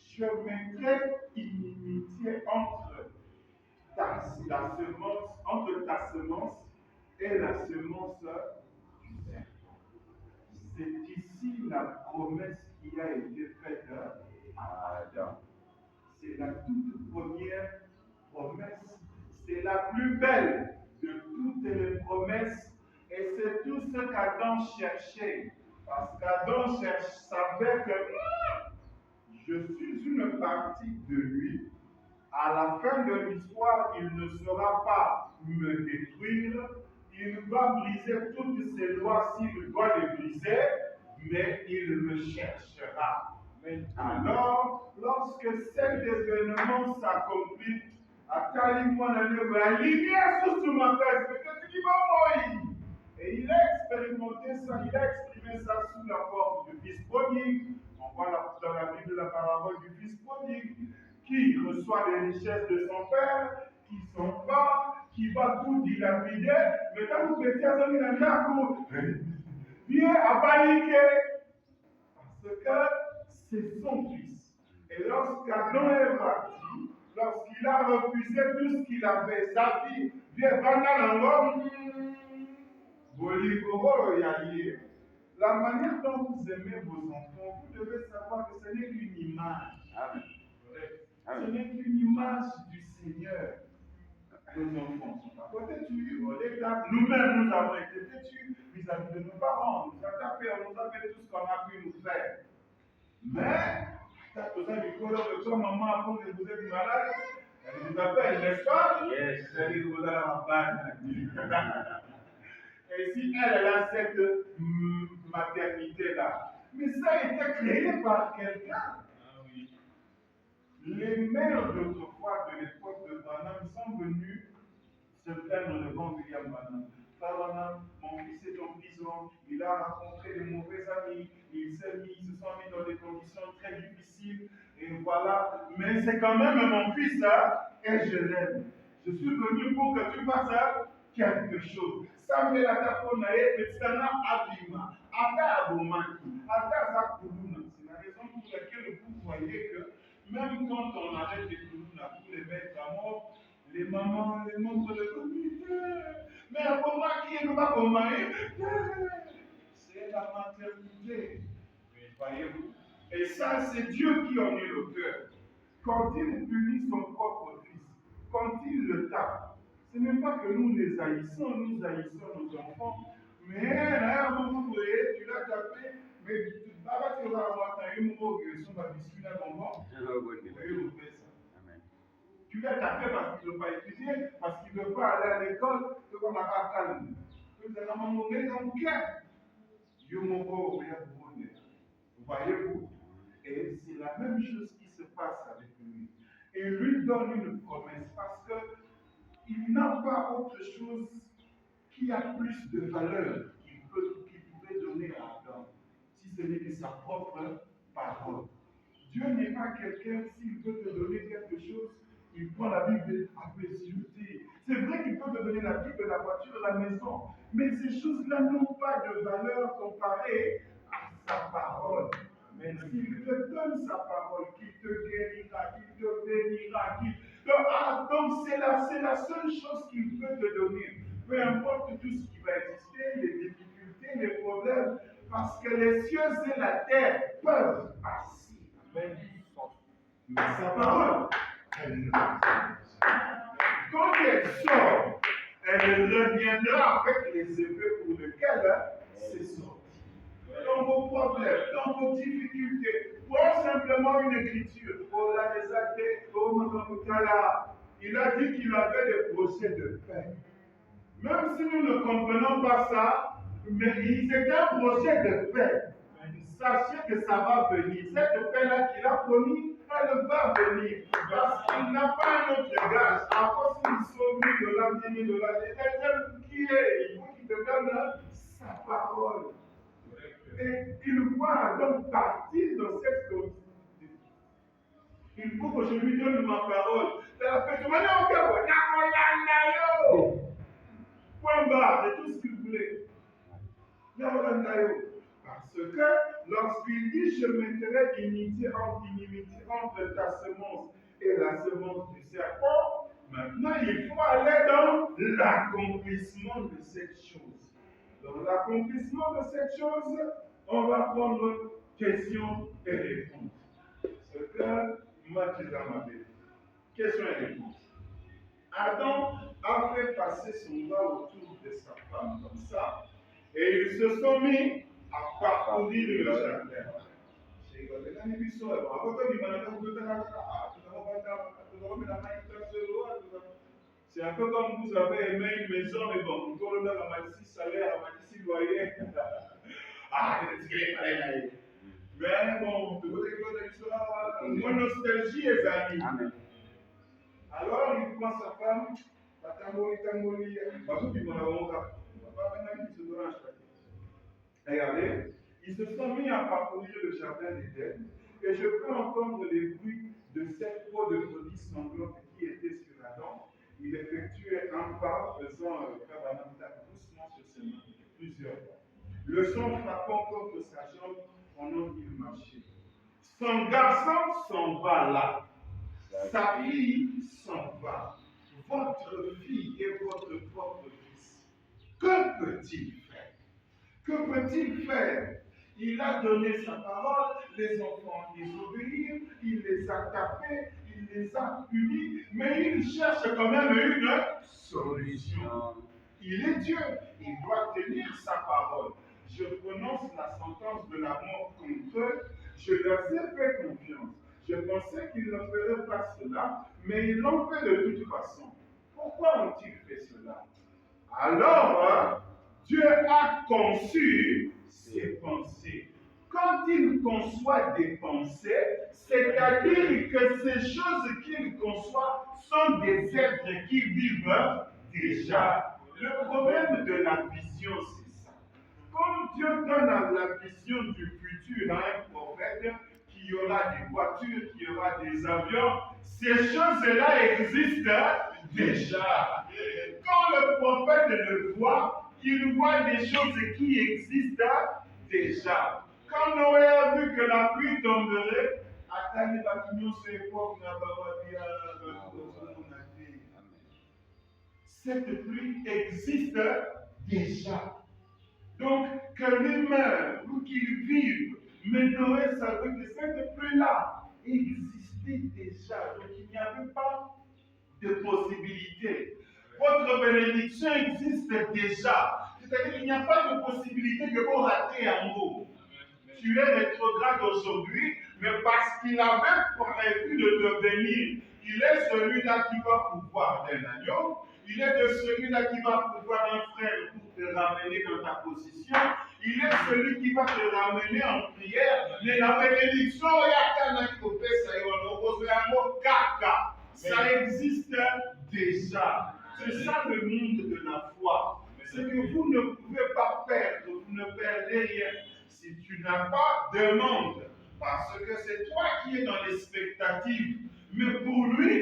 je mettrai inimitié entre ta semence et la semence du serpent. C'est ici la promesse qui a été faite à Adam. C'est la toute première promesse. C'est la plus belle de toutes les promesses. Et c'est tout ce qu'Adam cherchait. Parce qu'Adam savait que je suis une partie de lui. À la fin de l'histoire, il ne saura pas me détruire. Il va briser toutes ces lois s'il doit les briser, mais il me cherchera. Alors, lorsque cet événement s'accomplit, la lumière sur ma tête, et il a expérimenté ça, il a exprimé ça sous la forme du fils prodigue. On voit dans la Bible la parabole du fils prodigue qui reçoit les richesses de son père, qui s'en va, qui va tout dilapider, mais quand vous mettez à son vient à paniquer parce que c'est son fils. Et lorsqu'Adam est parti, lorsqu'il a refusé tout ce qu'il avait, sa vie, vient dans l'homme, la manière dont vous aimez vos enfants, vous devez savoir que ce n'est qu'une image. Amen. Ce n'est qu'une image du Seigneur. Nos enfants sont pas têtus, on les tape. Nous-mêmes, nous avons été têtus vis-à-vis de nos parents. On nous a tapés, on nous a fait tout ce qu'on a pu nous faire. Mais, quand maman apprend que vous êtes malade, elle vous appelle, n'est-ce pas? Yes. Elle dit que vous allez avoir mal. Et si elle a cette maternité-là, mais ça a été créé par quelqu'un. Ah oui. Les mères d'autrefois de l'époque de Branham sont venues se plaindre devant William Branham. Frère Branham, mon fils est en prison, il a rencontré de mauvais amis, ils se sont mis dans des conditions très difficiles, et voilà. Mais c'est quand même mon fils, hein, et je l'aime. Je suis venu pour que tu fasses quelque chose. Ça me l'a taponné, mais c'est un abîma. Ata abomaki, ata zakuluna. C'est la raison pour laquelle vous voyez que même quand on arrête les kuluna pour les mettre à mort, les mamans, les membres de comité, mais comment qui ne va pas commander? C'est la maternité. Voyez-vous? Et ça, c'est Dieu qui en est l'auteur. Quand il punit son propre fils, quand il le tape, ce n'est pas que nous les haïssons, nous haïssons nos enfants, mais là, vous voyez, tu l'as tapé, mais là, tu vas avoir une progression, ma biscuit là, bonbon. Vous voyez, vous faites ça. Tu l'as tapé parce qu'il ne veut pas étudier, parce qu'il ne veut pas aller à l'école, tu vas pas calme. Tu vas maman comme quête. Dieu mon corps, vous voyez-vous? Et c'est la même chose qui se passe avec lui. Et lui donne une promesse parce qu'il n'a pas autre chose qui a plus de valeur qu'il pouvait donner à Adam, si ce n'est que sa propre parole. Dieu n'est pas quelqu'un, s'il veut te donner quelque chose, il prend la Bible à préciosité. C'est vrai qu'il peut te donner la Bible, la voiture, la maison, mais ces choses-là n'ont pas de valeur comparée à sa parole. Mais s'il te donne sa parole, qu'il te guérira, qu'il te bénira, donc c'est la seule chose qu'il peut te donner. Peu importe tout ce qui va exister, les difficultés, les problèmes, parce que les cieux et la terre peuvent passer. Mais sa parole, elle ne passe pas. Quand elle sort, elle reviendra avec les effets pour lesquels c'est sorti. Dans vos problèmes, dans vos difficultés, prends simplement une écriture. Oh là, les athées, oh Makamukala. Il a dit qu'il avait des procès de paix. Même si nous ne comprenons pas ça, mais c'est un procès de paix. Sachez que ça va venir. Cette paix-là qu'il a promis, elle va venir. Parce qu'il n'a pas un autre gage. À cause qu'ils sont $1000, $10 000, l'éternel qui est, il faut qu'il te donne sa parole. Et il voit donc partir dans cette condition. Il faut que je lui donne ma parole. Point barre, c'est tout ce qu'il voulait. Parce que lorsqu'il dit je mettrai inimitié entre ta semence et la semence du serpent, maintenant il faut aller dans l'accomplissement de cette chose. Dans l'accomplissement de cette chose, on va prendre questions et réponses. Ce que Mathilda m'avait dit. Questions et réponses. Adam a fait passer son doigt autour de sa femme comme ça, et ils se sont mis à parcourir le jardin. C'est un peu comme vous avez aimé une maison, mais bon, vous avez un petit salaire, un petit loyer. Ah, mais bon, mon nostalgie est amie. Alors, il prend sa femme, regardez, ils se sont mis à parcourir le jardin d'Éden, et je peux entendre les bruits de cette peau de brebis sanglante qui était sur Adam. Il effectuait un pas, faisant doucement sur ses mains, plusieurs fois. Le sang frappant contre sa jambe pendant qu'il marchait. Son garçon s'en va là. Sa fille s'en va. Votre fille et votre propre fils. Que peut-il faire? Que peut-il faire? Il a donné sa parole, les enfants ont désobéi, il les a tapés, il les a punis, mais il cherche quand même une solution. Il est Dieu, il doit tenir sa parole. Je prononce la sentence de la mort contre eux, je leur ai fait confiance. Je pensais qu'ils ne feraient pas cela, mais ils l'ont fait de toute façon. Pourquoi ont-ils fait cela? Alors, Dieu a conçu ses pensées. Quand il conçoit des pensées, c'est-à-dire que ces choses qu'il conçoit sont des êtres qui vivent déjà. Le problème de la vision, c'est ça. Comme Dieu donne la vision du futur à un prophète, qu'il y aura des voitures, qu'il y aura des avions, ces choses-là existent déjà. Quand le prophète le voit, il voit des choses qui existent déjà. Quand Noé a vu que la pluie tomberait, cette pluie existe déjà. Donc, que l'humain ou qu'il vive, mais Noé savait que cette pluie-là existait déjà. Donc, il n'y avait pas de possibilité. Votre bénédiction existe déjà. C'est-à-dire qu'il n'y a pas de possibilité que vous ratez un mot. Tu es rétrograde aujourd'hui, mais parce qu'il avait prévu de te bénir, il est celui-là qui va pouvoir d'un agneau, il est de celui-là qui va pouvoir un frère pour te ramener dans ta position, il est celui qui va te ramener en prière, mais la bénédiction, ça existe déjà. C'est ça le monde de la foi. C'est que vous ne pouvez pas perdre, vous ne perdez rien. Si tu n'as pas, demande. Parce que c'est toi qui es dans l'expectative. Mais pour lui,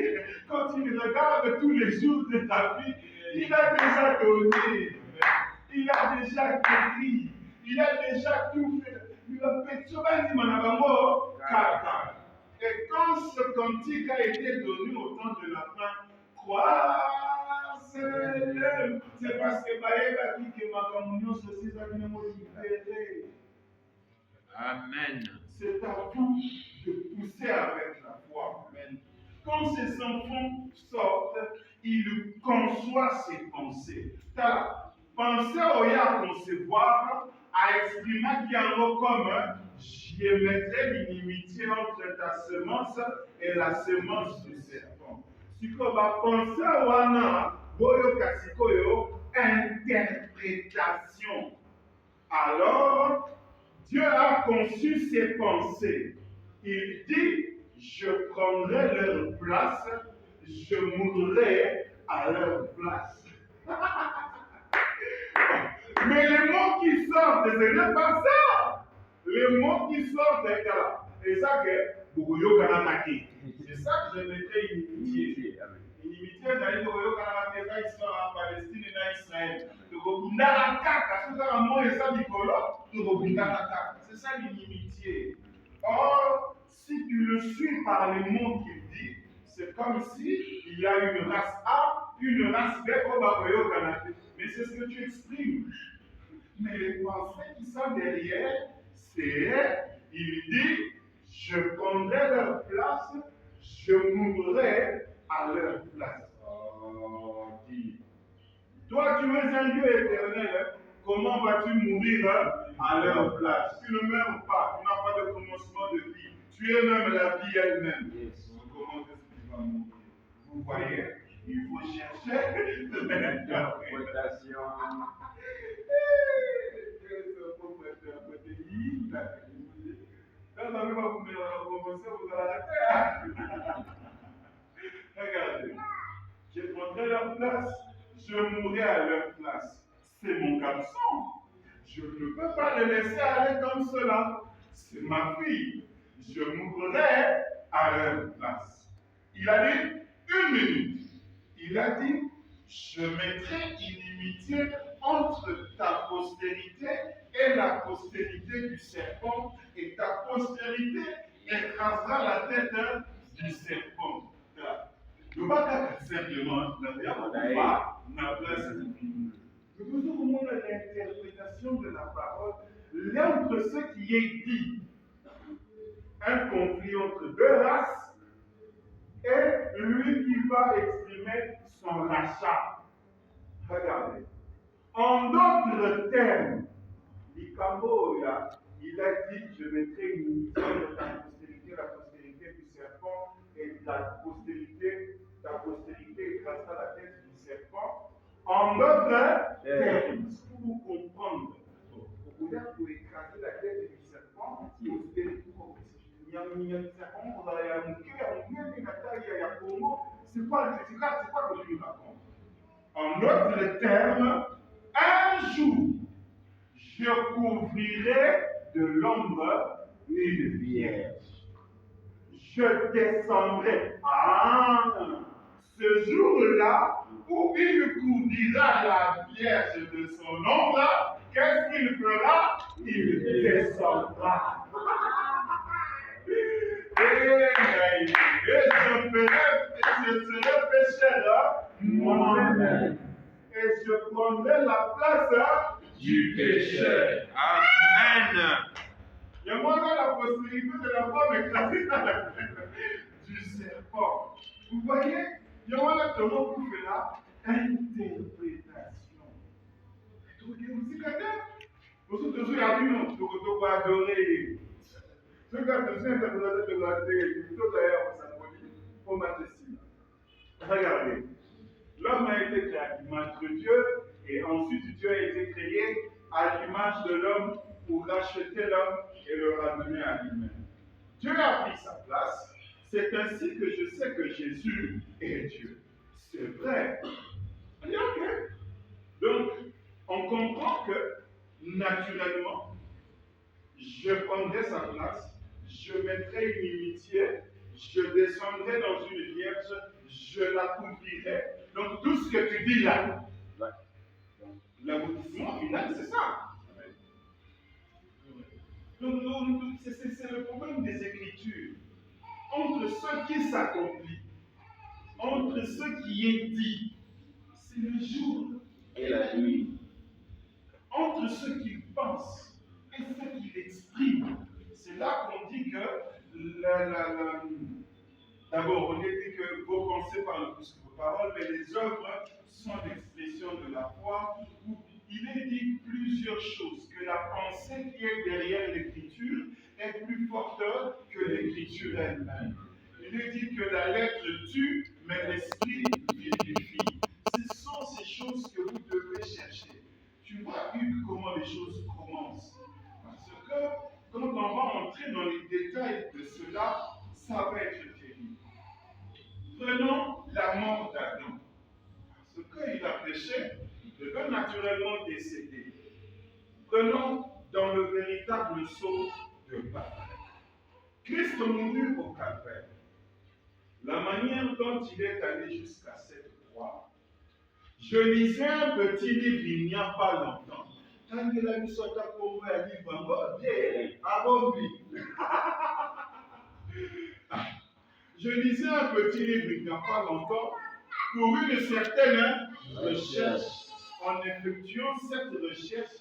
quand il regarde tous les jours de ta vie, il a déjà donné. Il a déjà guéri. Il a déjà tout fait. Il a fait tout. Et quand ce cantique a été donné au temps de la fin, croisez-le. C'est parce que Baïba dit que ma communion, ceci, ça vient me libérer. Amen. C'est à vous de pousser avec la foi. Amen. Quand ces enfants sortent, ils conçoivent ses pensées. Penser au y à concevoir, à exprimer qu'il y a un mot commun, je mettrai l'inimitié entre ta semence et la semence du serpent. Si on va penser au ana, boyo kasikoyo, interprétation. Alors, Dieu a conçu ses pensées. Il dit, je prendrai leur place, je mourrai à leur place. Mais les mots qui sortent, ce n'est pas ça. Les mots qui sortent, c'est ça que c'est ça que je mettrai inimitié. Inimitié, c'est-à-dire que histoire en Palestine et en Israël. C'est ça l'inimitié. Or, si tu le suis par les mots qu'il dit, c'est comme si il y a une race A, une race B, mais c'est ce que tu exprimes. Mais les pensées qui sont derrière, c'est, il dit, je prendrai leur place, je mourrai à leur place. Oh, dis. Toi, tu es un Dieu éternel, comment vas-tu mourir à leur place? Tu ne meurs pas, tu n'as pas de commencement de vie. Tu es même la vie elle-même. Yes. Comment est-ce que tu vas mourir? Vous voyez, il faut chercher l'interprétation. Regardez, je prendrai leur place, je mourrai à leur place. C'est mon garçon. Je ne peux pas le laisser aller comme cela. C'est ma fille. Je mourrai à leur place. Il a dit 1 minute. Il a dit, je mettrai inimitié entre ta postérité et la postérité du serpent, et ta postérité écrasera la tête du serpent. Ne pas qu'à simplement, n'a place. Nous avons l'interprétation de la parole, entre ce qui est dit, un conflit entre deux races, et lui qui va exprimer son rachat. Regardez. En d'autres termes, Likamboya, il a dit, je mettrai une unité entre ta postérité, la postérité du serpent, et ta postérité écrasera la tête du serpent. En d'autres termes, pour comprendre, pour écraser la tête du serpent, c'est quoi que tu racontes? En d'autres termes, un jour, je couvrirai de l'ombre une vierge. Je descendrai. Ce jour-là, où il couvrira la vierge de son ombre, qu'est-ce qu'il fera? Il descendra. Et je serai pécheur moi-même. Et je prendrai la place du pécheur. Amen. Il y a moins la postérité de la femme écrasée dans la tête du serpent. Vous voyez, il y a moins de comment vous faites là interprétation. Vous toujours non, vous adorer. Ce que je suis interprété de la télé, plutôt d'ailleurs, ça symbolique, pour ma testimony. Regardez, l'homme a été créé à l'image de Dieu, et ensuite Dieu a été créé à l'image de l'homme pour racheter l'homme et le ramener à lui-même. Dieu a pris sa place. C'est ainsi que je sais que Jésus est Dieu. C'est vrai. On dit ok. Donc, on comprend que naturellement, je prendrai sa place, je mettrai une inimitié, je descendrai dans une vierge, je la couvrirai. Donc tout ce que tu dis là, l'aboutissement final, c'est ça. Donc c'est le problème des Écritures. Entre ce qui s'accomplit, entre ce qui est dit, c'est le jour Et la nuit. Entre ce qu'il pense et ce qu'il exprime, c'est là qu'on dit que d'abord, on a dit que vos pensées parlent plus que vos paroles, mais les œuvres sont l'expression de la foi. Il est dit plusieurs choses, que la pensée qui est derrière l'écriture est plus forte que l'écriture elle-même. Il est dit que la lettre tue, mais l'esprit vivifie. Ce sont ces choses que vous devez chercher. Tu vois, Hugues, comment les choses commencent. Parce que quand on va entrer dans les détails de cela, ça va être terrible. Prenons la mort d'Adam. Parce qu'il a péché, il devait naturellement décéder. Prenons dans le véritable sceau de Pâques. Christ mourut au calvaire. La manière dont il est allé jusqu'à cette croix. Je lisais un petit livre il n'y a pas longtemps. Quand il a mis son tapon à livre, je lisais un petit livre il n'y a pas longtemps pour une certaine recherche. En effectuant cette recherche,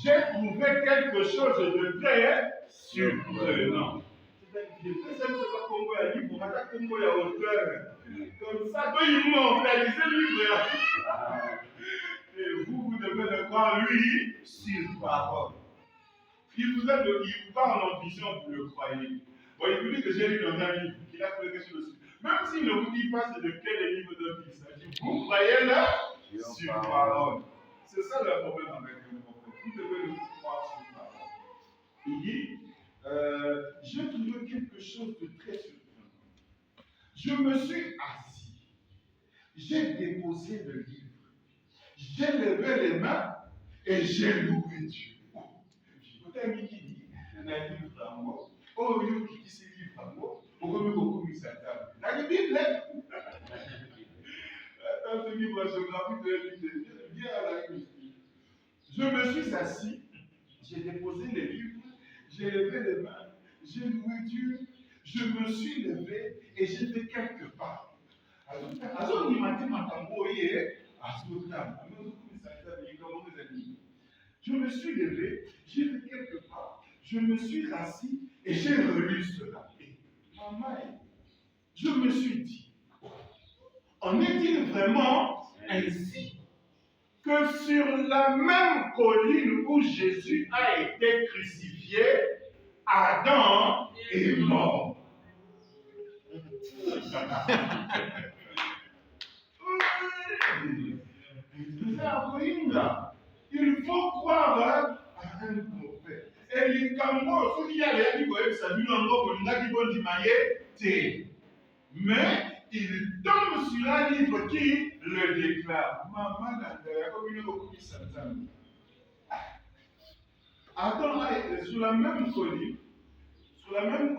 j'ai trouvé quelque chose de très surprenant. Je fais cette tapon à livre, on a tapon à hauteur. Comme ça, quand il mentalisait le livre. Et vous devez le croire, lui, sur parole. Il vous parle en vision, vous le croyez. Bon, il vous dit que j'ai lu dans un livre, qu'il a trouvé quelque chose dessus. Même s'il ne vous dit pas c'est de quel livre dont il s'agit, vous croyez là sur parole. C'est ça le problème avec le prophète. Vous devez le croire sur parole. Il dit, j'ai trouvé quelque chose de très surprenant. Je me suis assis. J'ai déposé le livre. J'ai levé les mains et j'ai loué Dieu. Peut-être qu'il dit, il y a un livre à moi. Oh, il dit ce livre à moi. On remet beaucoup de sa table. La Bible, dans ce livre géographique de l'Église, bien à la Bible. Je me suis assis, j'ai déposé les livres, j'ai levé les mains, j'ai loué Dieu. je me suis levé et j'ai fait quelques pas. Alors, il m'a dit, je me suis levé, j'ai fait quelques pas, je me suis rassis et j'ai relu cela. Et maman, je me suis dit, en est-il vraiment ainsi que sur la même colline où Jésus a été crucifié, Adam est mort? Il faut croire à un prophète. Et les Cameroun, ceux qui allaient dire que ça lui encore pour qui vont dire mais il tombe sur un livre qui le déclare. Maman, comme une copie Satan. Adam a été sur la même colline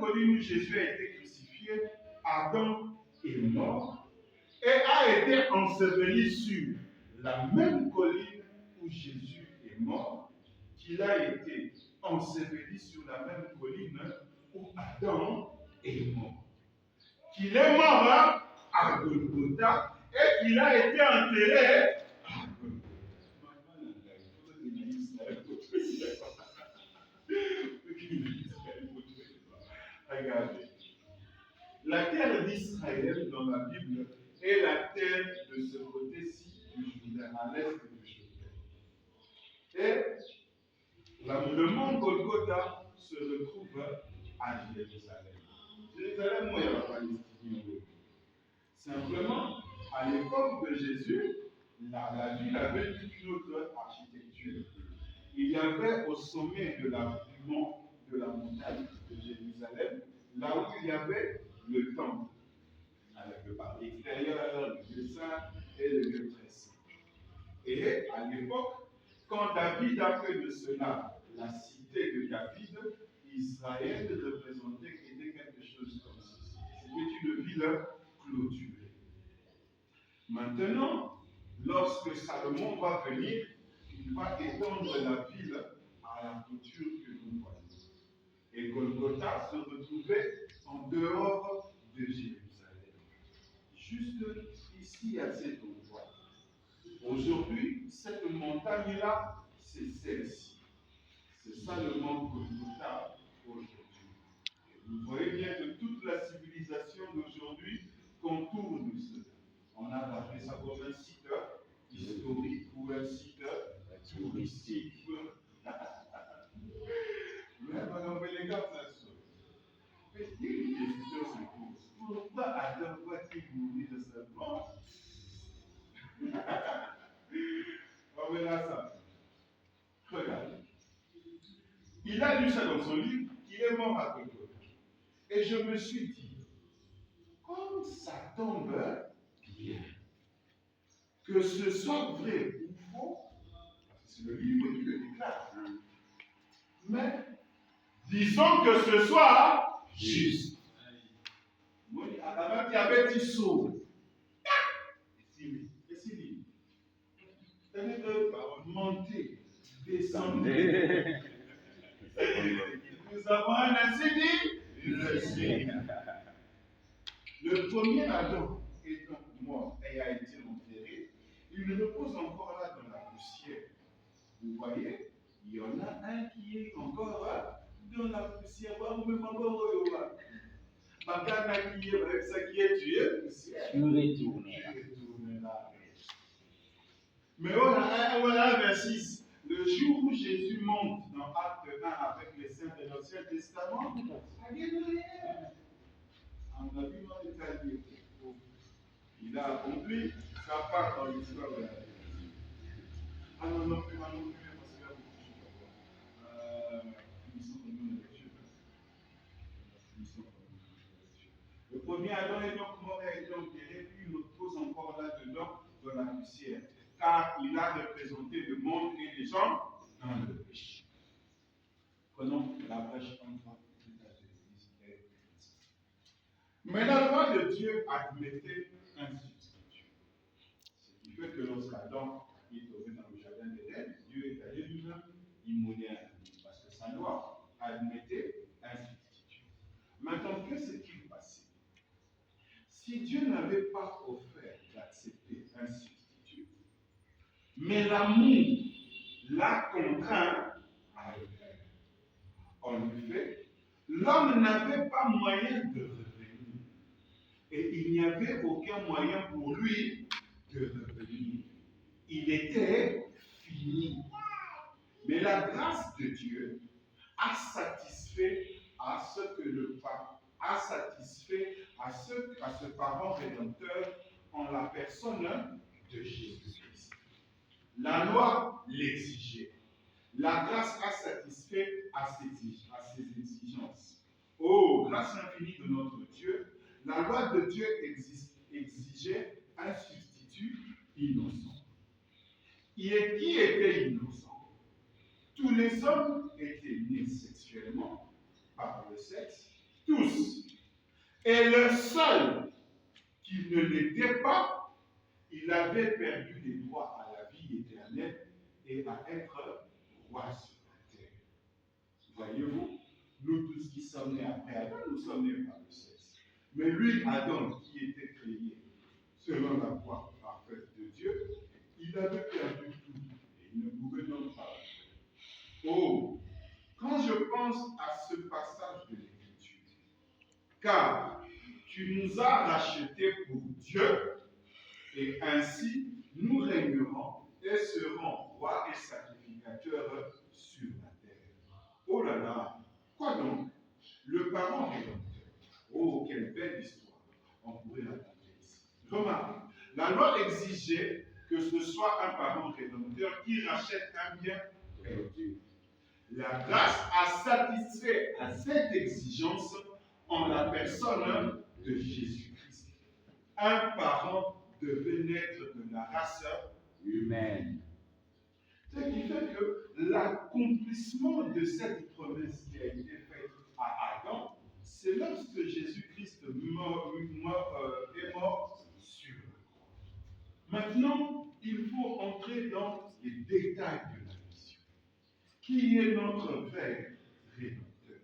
où Jésus a été crucifié, Adam est mort et a été enseveli sur la même colline où Jésus est mort, qu'il a été enseveli sur la même colline où Adam est mort. Qu'il est mort à Golgotha et qu'il a été enterré à Regardez. La terre d'Israël dans la Bible est la terre de ce côté-ci du Jourdain, à l'est du Jourdain. Et le mont Golgotha se retrouve à Jérusalem. Jérusalem, moi, il y a la Palestine. Simplement, à l'époque de Jésus, la ville avait toute une autre architecture. Il y avait au sommet de la montagne de Jérusalem, là où il y avait le temple, avec le parc extérieur, le lieu saint et le lieu très saint. Et à l'époque, quand David a fait de cela la cité de David, Israël représentait qu'il était quelque chose comme ceci. C'était une ville clôturée. Maintenant, lorsque Salomon va venir, il va étendre la ville à la clôture que nous voyons. Et Golgotha se retrouvait en dehors de Jérusalem, juste ici à cet endroit. Aujourd'hui, cette montagne-là, c'est celle-ci. C'est ça le mont Golgotha aujourd'hui. Vous voyez bien que toute la civilisation d'aujourd'hui contourne cela. On a appelé ça comme un site historique ou un site touristique. Mais les gars, mais une question se pose. Pourquoi Adam va-t-il mourir seulement? On verra ça. Regardez. Il a lu ça dans son livre, il est mort à Golgotha. Et je me suis dit, comme ça tombe bien, que ce soit vrai ou faux, c'est le livre qui le déclare. Mais disons que ce soit juste. Moi, avant qu'il y avait dit saut. C'est-à-dire que monter, descendre. Nous avons un insigne, le signe. Le premier Adam étant mort et a été enterré, il repose encore là dans la poussière. Vous voyez, il y en a un qui est encore dans la poussière. Qui est avec ça qui est tué, poussière. Tu retournes là. Mais voilà verset 6. Le jour où Jésus monte dans Acte 1 avec les saints de l'Ancien Testament, il a accompli sa part dans l'histoire de la vie. Ah non, non, plus, parce qu'il y a beaucoup de choses. Le premier Adam est donc mort et a été enterré, puis il repose encore là-dedans dans la poussière, car il a représenté le monde et les gens dans le péché. Prenons la brèche entre l'Église et l'Église. Mais la loi de Dieu admettait un substitut. Ce qui fait que lorsqu'Adam est tombé dans le jardin d'Éden, Dieu est allé lui-même immoler un animal, parce que sa loi admettait un substitut. Maintenant, ce qui passait. Si Dieu n'avait pas offert d'accepter un substitut, mais l'amour l'a contraint à le faire. En effet, l'homme n'avait pas moyen de revenir. Et il n'y avait aucun moyen pour lui de revenir. Il était fini. Mais la grâce de Dieu a satisfait à ce parent rédempteur en la personne de Jésus-Christ. La loi l'exigeait. La grâce a satisfait à ses exigences. Oh, grâce infinie de notre Dieu, la loi de Dieu exigeait un substitut innocent. Qui était innocent? Tous les hommes étaient nés sexuellement, par le sexe, tous. Et le seul qui ne l'était pas, il avait perdu les droits à la vie éternelle et à être roi sur la terre. Voyez-vous, nous tous qui sommes nés après Adam, nous sommes nés par le sexe. Mais lui, Adam, qui était créé selon la voie parfaite de Dieu, il avait perdu tout et il ne pouvait donc pas. Oh, quand je pense à ce passage de l'Écriture, car tu nous as rachetés pour Dieu, et ainsi nous régnerons et serons rois et sacrificateurs sur la terre. Oh là là, quoi donc? Le parent rédempteur. Oh, quelle belle histoire. On pourrait la raconter ici. Remarquez, la loi exigeait que ce soit un parent rédempteur qui rachète un bien perdu. La grâce a satisfait à cette exigence en la personne de Jésus-Christ. Un parent devait naître de la race humaine. Ce qui fait que l'accomplissement de cette promesse qui a été faite à Adam, c'est lorsque Jésus-Christ est mort sur la croix. Maintenant, il faut entrer dans les détails de la mission. Qui est notre Père rédempteur?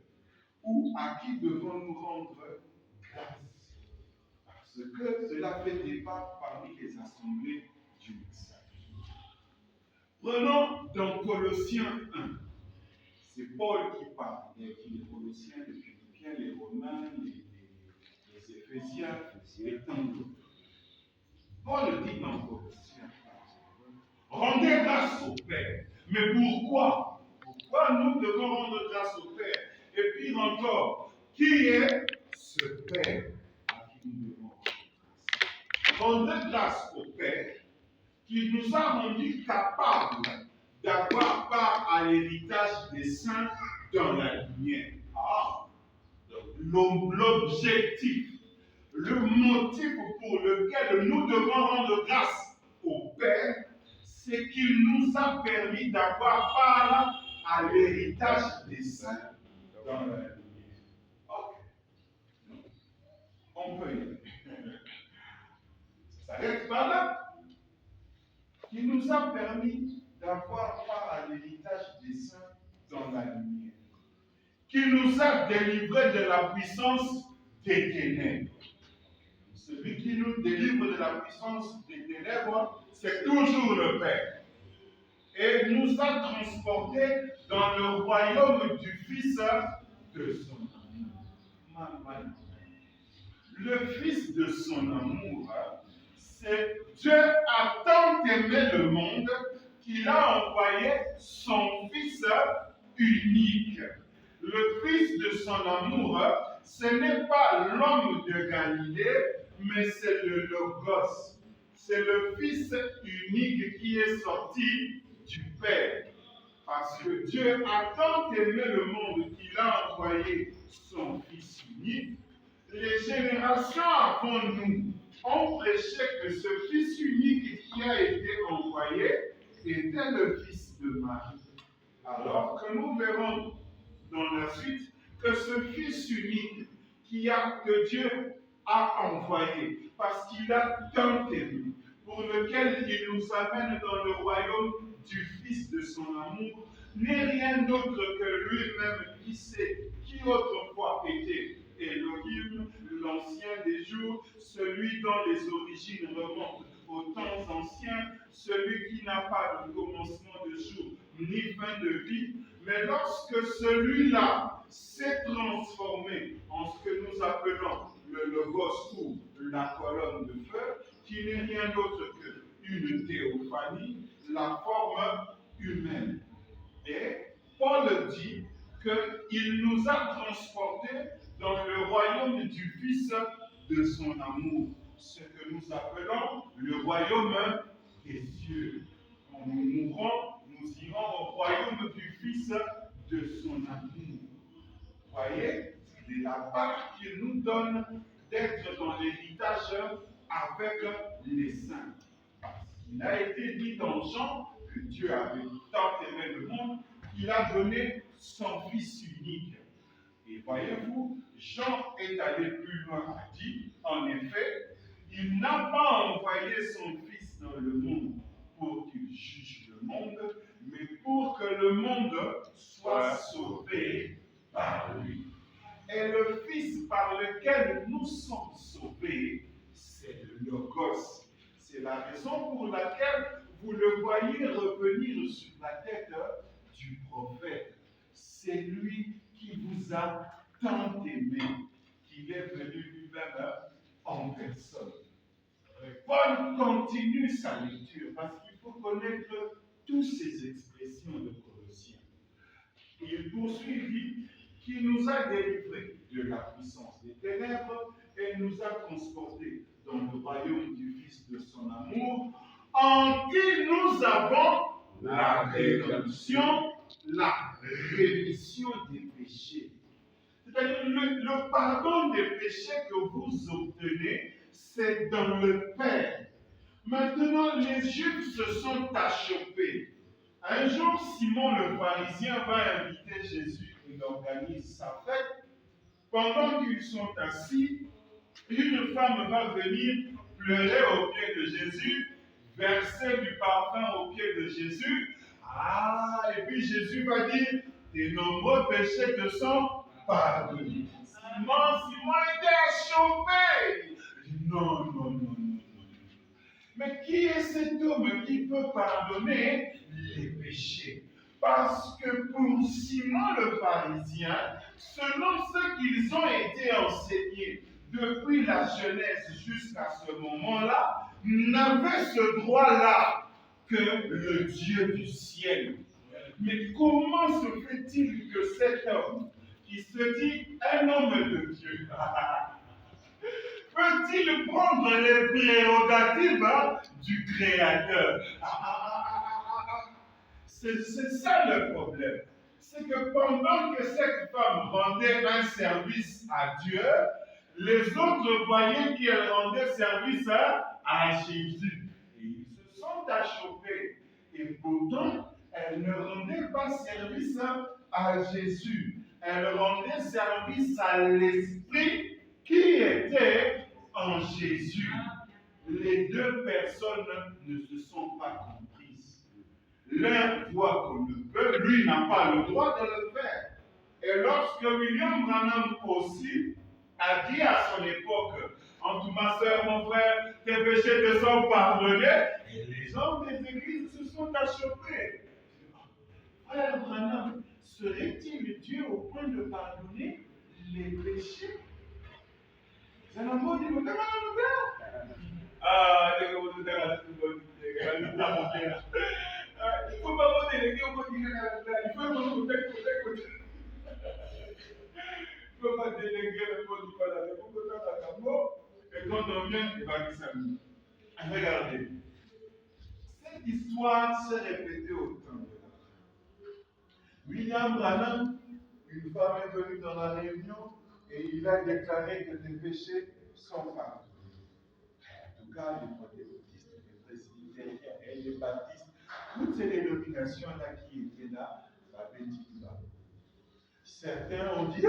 Ou à qui devons-nous rendre grâce? Parce que cela fait débat parmi les assemblées du message. Prenons dans Colossiens 1. C'est Paul qui parle. Il y a les Colossiens, les Philippiens, les Romains, les Éphésiens et tant d'autres. Paul dit dans Colossiens 1, rendez grâce au Père. Mais pourquoi? Pourquoi nous devons rendre grâce au Père? Et puis encore, qui est ce Père à qui nous devons rendre grâce? Rendre grâce au Père qui nous a rendus capables d'avoir part à l'héritage des saints dans la lumière. L'objectif, le motif pour lequel nous devons rendre grâce au Père, c'est qu'il nous a permis d'avoir part à l'héritage des saints dans la lumière. Ok. On peut y aller. Ça s'arrête pas là. Qui nous a permis d'avoir part à l'héritage des saints dans la lumière. Qui nous a délivrés de la puissance des ténèbres. Celui qui nous délivre de la puissance des ténèbres, c'est toujours le Père. Et nous a transportés dans le royaume du Fils de son amour. Le Fils de son amour, c'est Dieu a tant aimé le monde qu'il a envoyé son Fils unique. Le Fils de son amour, ce n'est pas l'homme de Galilée, mais c'est le Logos. C'est le Fils unique qui est sorti du Père. Parce que Dieu a tant aimé le monde qu'il a envoyé son Fils unique. Les générations avant nous ont prêché que ce Fils unique qui a été envoyé était le Fils de Marie. Alors que nous verrons dans la suite que ce Fils unique que Dieu a envoyé, parce qu'il a tant aimé, pour lequel il nous amène dans le royaume du Fils de son amour, n'est rien d'autre que lui-même qui sait qui autrefois était Elohim, l'ancien des jours, celui dont les origines remontent aux temps anciens, celui qui n'a pas de commencement de jour ni fin de vie. Mais lorsque celui-là s'est transformé en ce que nous appelons le Logos ou la colonne de feu, qui n'est rien d'autre qu'une théophanie, la forme humaine. Et Paul dit qu'il nous a transportés dans le royaume du Fils de son amour, ce que nous appelons le royaume des cieux. Quand nous mourrons, nous irons au royaume du Fils de son amour. Voyez, c'est la part qu'il nous donne d'être dans l'héritage avec les saints. Il a été dit dans Jean que Dieu avait tant aimé le monde qu'il a donné son Fils unique. Et voyez-vous, Jean est allé plus loin, a dit, en effet, il n'a pas envoyé son Fils dans le monde pour qu'il juge le monde, mais pour que le monde soit sauvé par lui. Et le Fils par lequel nous sommes sauvés, c'est le Logos. C'est la raison pour laquelle vous le voyez revenir sur la tête du prophète. C'est lui qui vous a tant aimé, qu'il est venu lui-même en personne. Paul continue sa lecture parce qu'il faut connaître toutes ces expressions de Colossiens. Il poursuit, il dit, qui nous a délivrés de la puissance des ténèbres et nous a transportés dans le royaume du Fils de son amour, en qui nous avons la rédemption, la rémission des péchés. C'est-à-dire le pardon des péchés que vous obtenez, c'est dans le Père. Maintenant, les Juifs se sont achoppés. Un jour, Simon le pharisien va inviter Jésus, il organise sa fête. Pendant qu'ils sont assis, une femme va venir pleurer aux pieds de Jésus, verser du parfum aux pieds de Jésus. Et puis Jésus va dire, tes nombreux péchés te sont pardonnés. Simon était achoppé. Il dit, non. Mais qui est cet homme qui peut pardonner les péchés? Parce que pour Simon le pharisien, selon ce qu'ils ont été enseignés depuis la Genèse jusqu'à ce moment-là, n'avait ce droit-là que le Dieu du ciel. Mais comment se fait-il que cet homme, qui se dit un homme de Dieu, peut-il prendre les prérogatives du Créateur? C'est ça le problème. C'est que pendant que cette femme rendait un service à Dieu, les autres voyaient qu'elle rendait service à Jésus. Et ils se sont achoppés. Et pourtant, elle ne rendait pas service à Jésus. Elle rendait service à l'Esprit qui était en Jésus. Les deux personnes ne se sont pas comprises. L'un voit qu'on le peut, lui n'a pas le droit de le faire. Et lorsque William Branham aussi a dit à son époque, entre ma soeur, mon frère, tes péchés te sont pardonnés, et les hommes des églises se sont achoppés. Frère Branham, serait-il Dieu au point de pardonner les péchés? C'est un mot dit, il faut pas me déléguer au côté il faut me il faut pas déléguer le mot du Canada. Il faut que tu mot et quand on vient, il va dire ça. Regardez. Cette histoire s'est répétée au temps de la fin. William Branham, une femme est venue dans la réunion et il a déclaré que les péchés sont pardonnés. En tout cas, les pentecôtistes, les presbytériens et les baptistes, toutes ces dénominations-là qui étaient là, avaient dit tout là. Certains ont dit,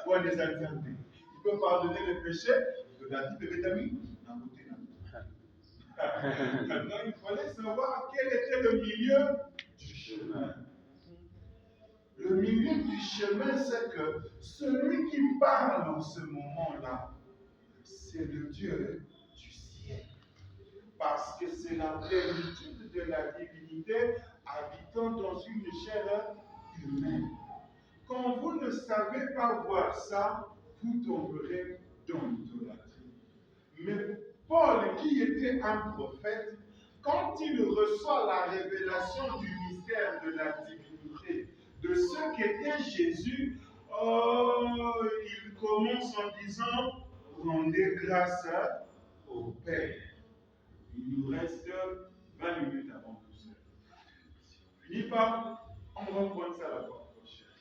quoi des alternés. Il peut pardonner les péchés, il a dit, bébé d'amis, d'un côté là. Maintenant, il fallait savoir quel était le milieu du chemin. Le milieu du chemin, c'est que celui qui parle en ce moment-là, c'est le Dieu du ciel. Parce que c'est la plénitude de la divinité habitant dans une chair humaine. Quand vous ne savez pas voir ça, vous tomberez dans l'idolâtrie. Mais Paul, qui était un prophète, quand il reçoit la révélation du mystère de la divinité, de ce qu'était Jésus, il commence en disant « Rendez grâce au Père ». Il nous reste 20 minutes avant tout ça. Fini par, on va prendre ça la fois prochaine.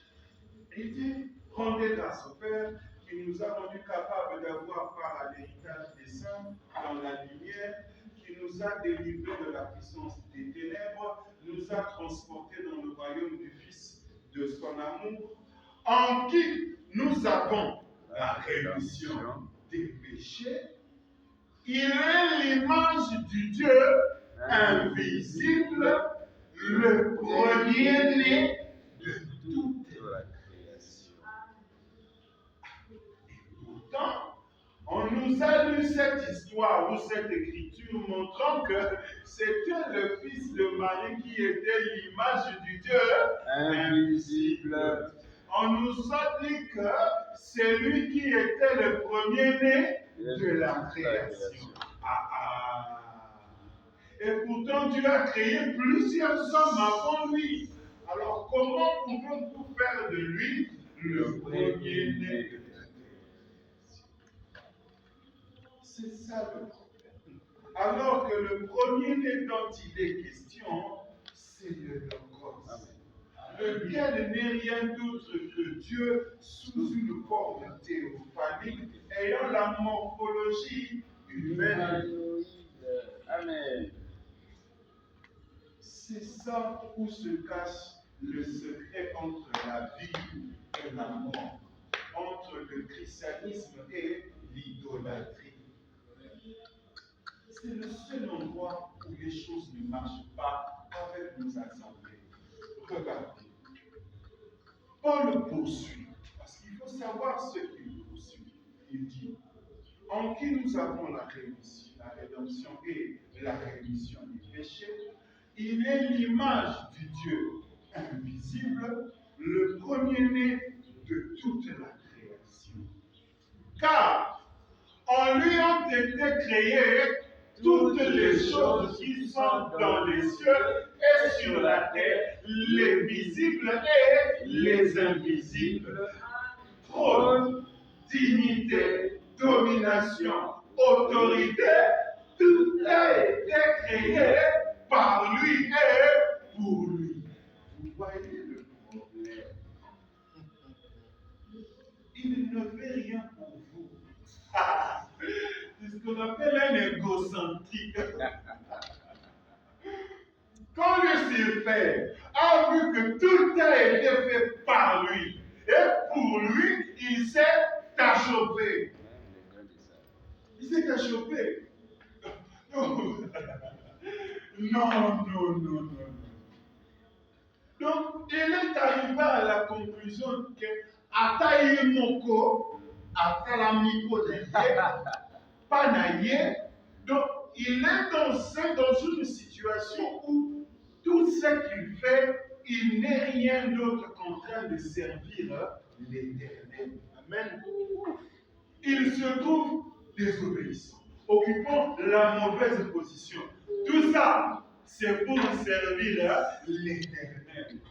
Il dit, rendez grâce au Père qui nous a rendus capables d'avoir part à l'héritage des saints dans la lumière, qui nous a délivrés de la puissance des ténèbres, nous a transportés dans le royaume du Fils de son amour, en qui nous avons la rémission des péchés. Il est l'image du Dieu invisible, le premier-né de toute la création. Et pourtant, on nous a lu cette histoire ou cette écriture montrant que c'était le fils de Marie qui était l'image du Dieu invisible. On nous a dit que c'est lui qui était le premier-né de la création. Et pourtant, Dieu a créé plusieurs hommes avant lui. Alors, comment pouvons-nous faire de lui le premier-né de la création? C'est ça le problème. Alors que le premier-né dont il est question, c'est le Logos, lequel n'est rien d'autre que Dieu sous une forme théophanique, ayant la morphologie humaine. Amen. C'est ça où se cache le secret entre la vie et la mort, entre le christianisme et l'idolâtrie. C'est le seul endroit où les choses ne marchent pas avec nos assemblées. Regardez. Paul poursuit, parce qu'il faut savoir ce qu'il poursuit. Il dit, en qui nous avons la rédemption et la rémission des péchés, il est l'image du Dieu invisible, le premier-né de toute la création. Car en lui ont été créées toutes les choses qui sont dans les cieux et sur la terre, les visibles et les invisibles. Trône, dignité, domination, autorité, tout a été créé par lui et pour lui. Vous voyez le problème? Il ne fait rien pour vous. C'est ce qu'on appelle un égocentrique. Quand Lucifer a vu que tout a été fait par lui et pour lui, il s'est achoppé. Il s'est achoppé. Non. Donc, il est arrivé à la conclusion que Ataïe Moko, Atalamiko pas naïe. Donc, il est dans une situation où tout ce qu'il fait, il n'est rien d'autre qu'en train de servir l'Éternel. Amen. Il se trouve désobéissant, occupant la mauvaise position. Tout ça, c'est pour servir l'Éternel.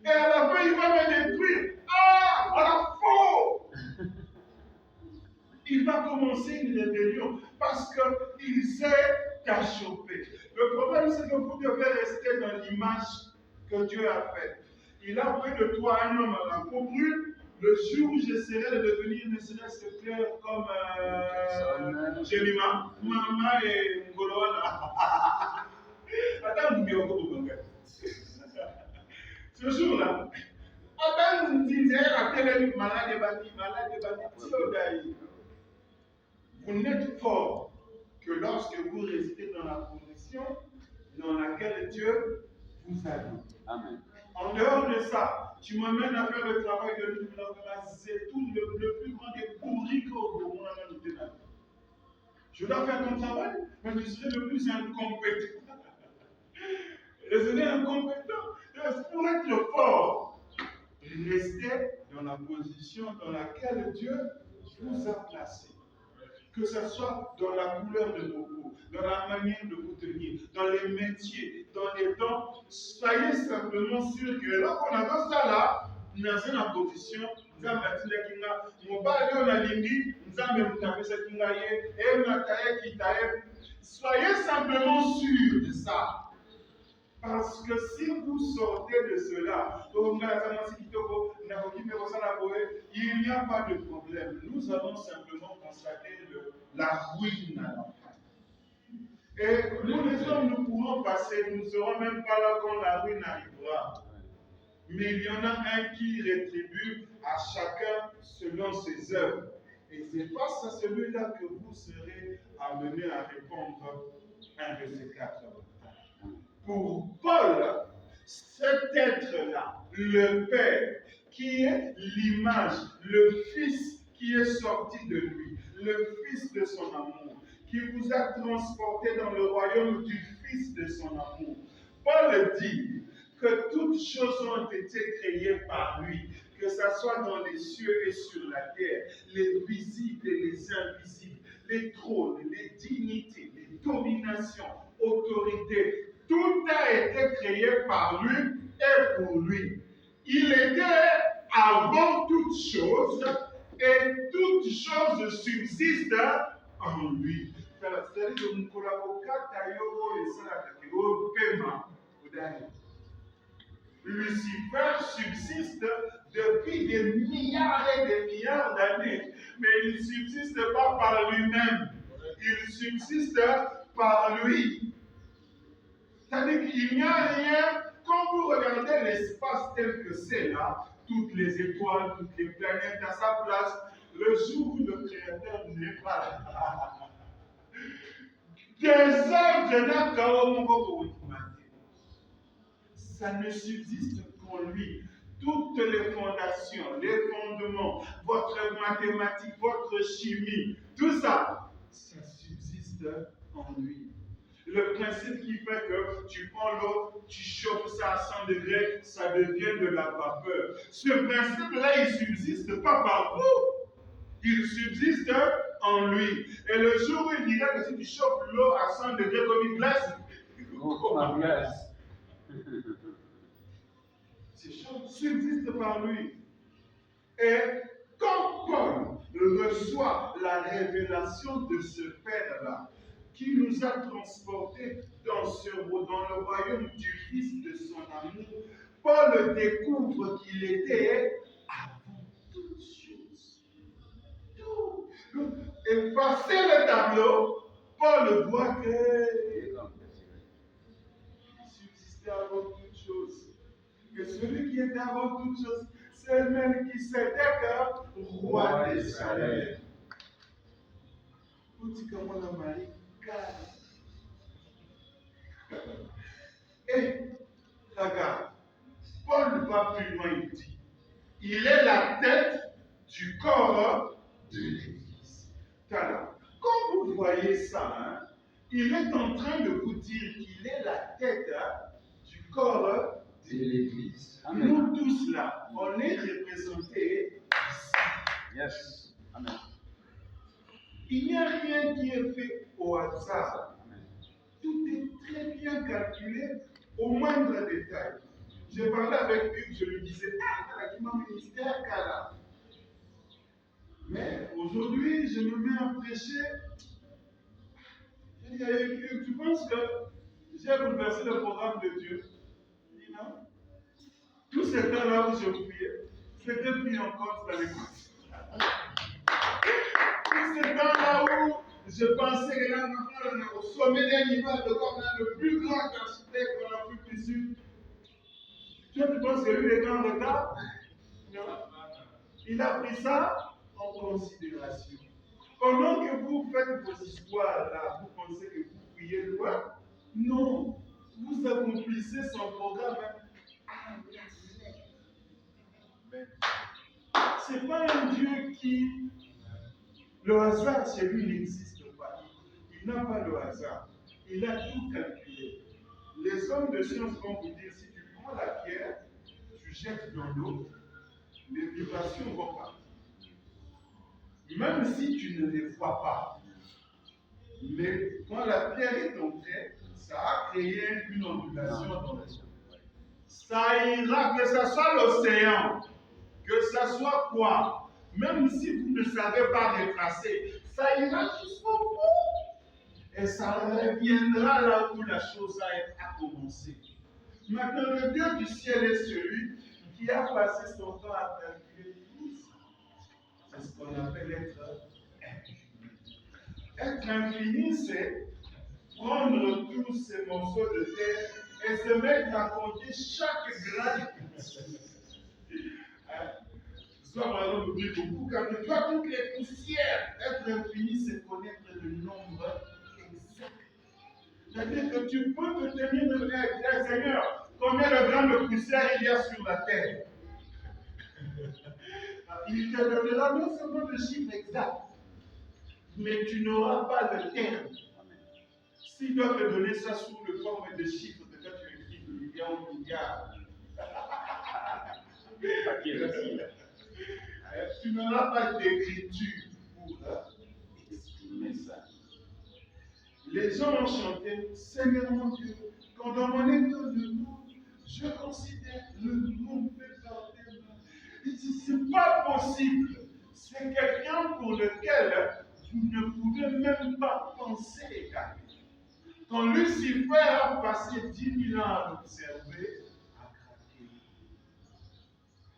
Et à la fin, il va me détruire. À la faux! Il va commencer une rébellion parce qu'il s'est achoppé. Le problème, c'est que vous devez rester dans l'image que Dieu a faite. Il a fait de toi un homme à la peau brune. Le jour où j'essaierai de devenir ne serait-ce que clair comme Jemima, Mama et Ngoloana. Attends, vous me ce jour-là, attends, vous disait à telle malade et bâti, vous n'êtes fort que lorsque vous restez dans la position dans laquelle Dieu vous a mis. Amen. En dehors de ça, tu m'amènes à faire le travail de l'huile, c'est tout le plus grand des pourris qu'au monde a nous donné. Je dois faire ton travail, mais je serai le plus incompétent. Je serai incompétent. Pour être fort, restez dans la position dans laquelle Dieu vous a placé. Que ce soit dans la couleur de vos peaux, dans la manière de vous tenir, dans les métiers, dans les dons, soyez simplement sûr que là, on a dans ça là, nous sommes en position, nous sommes soyez simplement sûr de ça. Parce que si vous sortez de cela, il n'y a pas de problème. Nous allons simplement constater la ruine à la fin. Et nous les hommes, nous pourrons passer, nous ne serons même pas là quand la ruine arrivera. Mais il y en a un qui rétribue à chacun selon ses œuvres. Et c'est face à celui-là que vous serez amenés à répondre un de ces quatre. Pour Paul, cet être-là, le Père, qui est l'image, le Fils qui est sorti de lui, le Fils de son amour, qui vous a transporté dans le royaume du Fils de son amour. Paul dit que toutes choses ont été créées par lui, que ce soit dans les cieux et sur la terre, les visibles et les invisibles, les trônes, les dignités, les dominations, autorités. Tout a été créé par lui et pour lui. Il était avant toutes choses et toutes choses subsistent en lui. Lucifer subsiste depuis des milliards et des milliards d'années, mais il ne subsiste pas par lui-même, il subsiste par lui. C'est-à-dire qu'il n'y a rien, quand vous regardez l'espace tel que c'est là, toutes les étoiles, toutes les planètes à sa place, le jour où le Créateur n'est pas là. Des œuvres d'un ça ne subsiste qu'en lui. Toutes les fondations, les fondements, votre mathématique, votre chimie, tout ça, ça subsiste en lui. Le principe qui fait que tu prends l'eau, tu chauffes ça à 100 degrés, ça devient de la vapeur. Ce principe-là, il ne subsiste pas par vous. Il subsiste en lui. Et le jour où il dira que si tu chauffes l'eau à 100 degrés comme une glace, Comme glace. Ces choses subsistent par lui. Et quand Paul reçoit la révélation de ce Père-là, qui nous a transportés dans le royaume du Fils de son amour, Paul découvre qu'il était avant toutes choses. Tout. Et passer le tableau, Paul voit qu'il subsistait avant toutes choses. Que celui qui était avant toutes choses, c'est le-même qui s'était que roi d'Israël. Vous dites comment la Marie calme. Et regarde, Paul va plus loin, il dit, il est la tête du corps de l'Église. Quand vous voyez ça, hein, il est en train de vous dire qu'il est la tête du corps de l'Église. Nous tous là, on est représentés ici. Yes. Amen. Il n'y a rien qui est fait au hasard. Amen. Tout est très bien calculé au moindre détail. J'ai parlé avec Hugues, je lui disais, avec mon ministère, Kala. Mais aujourd'hui, je me mets à prêcher. Je dis à Hugues, tu penses que j'ai bouleversé le programme de Dieu? Il dit non. Tout ce temps-là où je priais, c'était pris en compte dans l'écoute. Tout ce temps-là où je pensais que là, au sommet d'un niveau de comme le plus grand architecte de l'Afrique du Sud. Tu penses que lui est en retard? Non. Il a pris ça en considération. Pendant que vous faites vos histoires là, vous pensez que vous priez loin? Non. Vous accomplissez son programme C'est pas un Dieu qui... Le hasard, chez lui, n'existe pas. Il n'a pas le hasard. Il a tout calculé. Les hommes de science vont vous dire, si tu prends la pierre, tu jettes dans l'eau, les vibrations vont partir. Même si tu ne les vois pas. Mais quand la pierre est entrée, ça a créé une ondulation dans la zone. Ça ira, que ce soit l'océan, que ce soit quoi, même si vous ne savez pas retracer, ça ira jusqu'au bout. Et ça reviendra là où la chose a commencé. Maintenant, le Dieu du ciel est celui qui a passé son temps à calculer tout ça. C'est ce qu'on appelle être infini. Être infini, c'est prendre tous ces morceaux de terre et se mettre à compter chaque grain. Soit par exemple, oublie beaucoup, quand tu vois toutes les poussières, être infini, c'est connaître le nombre exact. C'est-à-dire que tu peux te tenir de dire, Seigneur, combien de grammes de poussière il y a sur la terre? Il te donnera non seulement le chiffre exact, mais tu n'auras pas de terme. S'il doit te donner ça sous le forme de chiffres, peut-être tu écris million, milliard. Tu n'auras pas d'écriture pour exprimer ça. Les gens ont chanté, Seigneur mon Dieu, quand dans mon état de monde, je considère le monde fait par tes mains. Ce n'est pas possible. C'est quelqu'un pour lequel vous ne pouvez même pas penser. Quand Lucifer a passé 10 000 ans à l'observer, à craquer.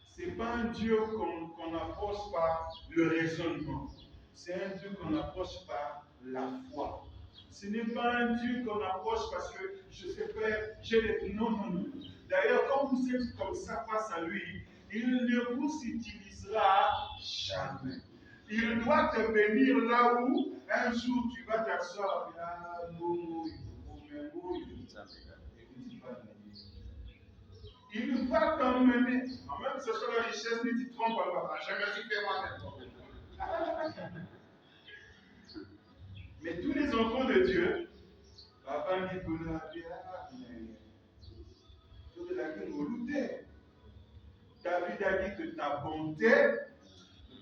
Ce n'est pas un Dieu qu'on approche par le raisonnement. C'est un Dieu qu'on approche par la foi. Ce n'est pas un Dieu qu'on approche parce que je sais faire, j'ai des... Non, non, non. D'ailleurs, quand vous êtes comme ça face à lui, il ne vous utilisera jamais. Il doit te bénir là où un jour tu vas t'asseoir. Il va t'emmener. Même si ce soit la richesse, ne t'y trompe pas. Je me suis fait moi-même. Mais tous les enfants de Dieu, papa dit que la David a dit que ta bonté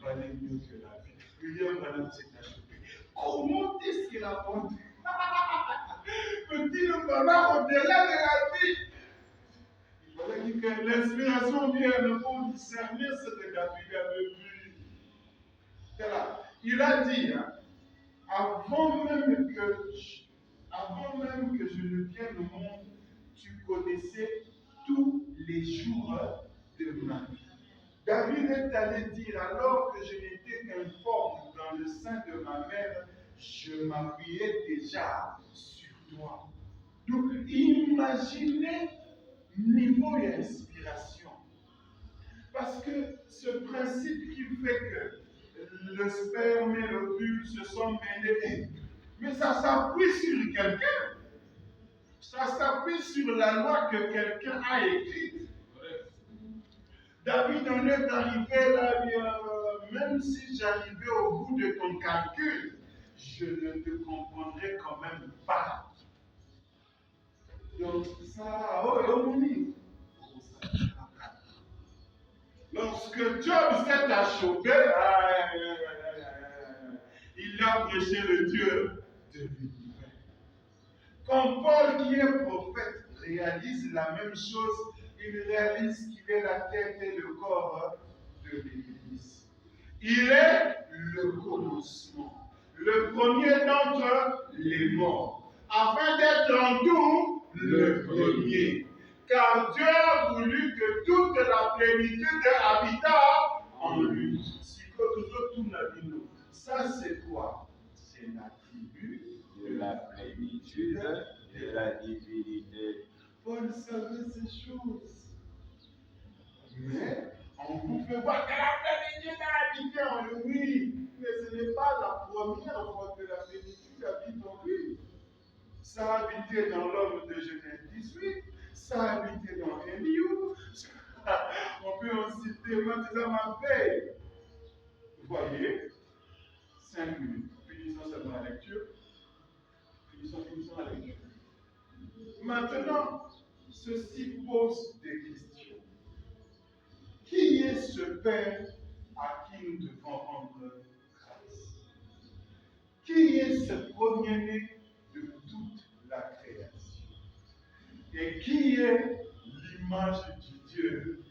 valait mieux que la vie. William Branham s'est acheté. Comment est-ce que la bonté peut-il valoir au-delà de la vie? Il fallait dire que l'inspiration vienne pour discerner ce que David avait vu. Il a dit, avant même que je ne vienne au monde, tu connaissais tous les jours de ma vie. David est allé dire, alors que je n'étais qu'informe dans le sein de ma mère, je m'appuyais déjà sur toi. Donc, imaginez niveau et inspiration. Parce que ce principe qui fait que le sperme et l'ovule se sont mêlés, mais ça s'appuie sur quelqu'un. Ça s'appuie sur la loi que quelqu'un a écrite. David en est arrivé là, même si j'arrivais au bout de ton calcul, je ne te comprendrai quand même pas. Donc ça, lorsque Job s'est achevé, il a prêché le Dieu de l'univers. Quand Paul, qui est prophète, réalise la même chose, il réalise qu'il est la tête et le corps de l'Église. Il est le commencement, le premier d'entre les morts, afin d'être en tout le premier. Car Dieu a voulu que toute la plénitude habita en lui. Ça, c'est quoi? C'est l'attribut De la plénitude de la divinité. Paul savait ces choses. Mais on vous fait voir que la plénitude habite en lui. Mais ce n'est pas la première fois que la plénitude habite en lui. Ça a habité dans l'homme de Genèse 18. Ça a habité dans Eliou, On peut en citer maintenant ma veille. Vous voyez, 5 minutes. Finissons seulement la lecture. Finissons la lecture. Maintenant, ceci pose des questions. Qui est ce Père à qui nous devons rendre grâce? Qui est ce premier-né de toute la création? Et qui est l'image du Dieu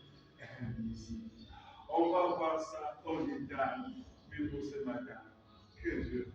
invisible? On va voir ça en détail, mais pour ce matin. Que Dieu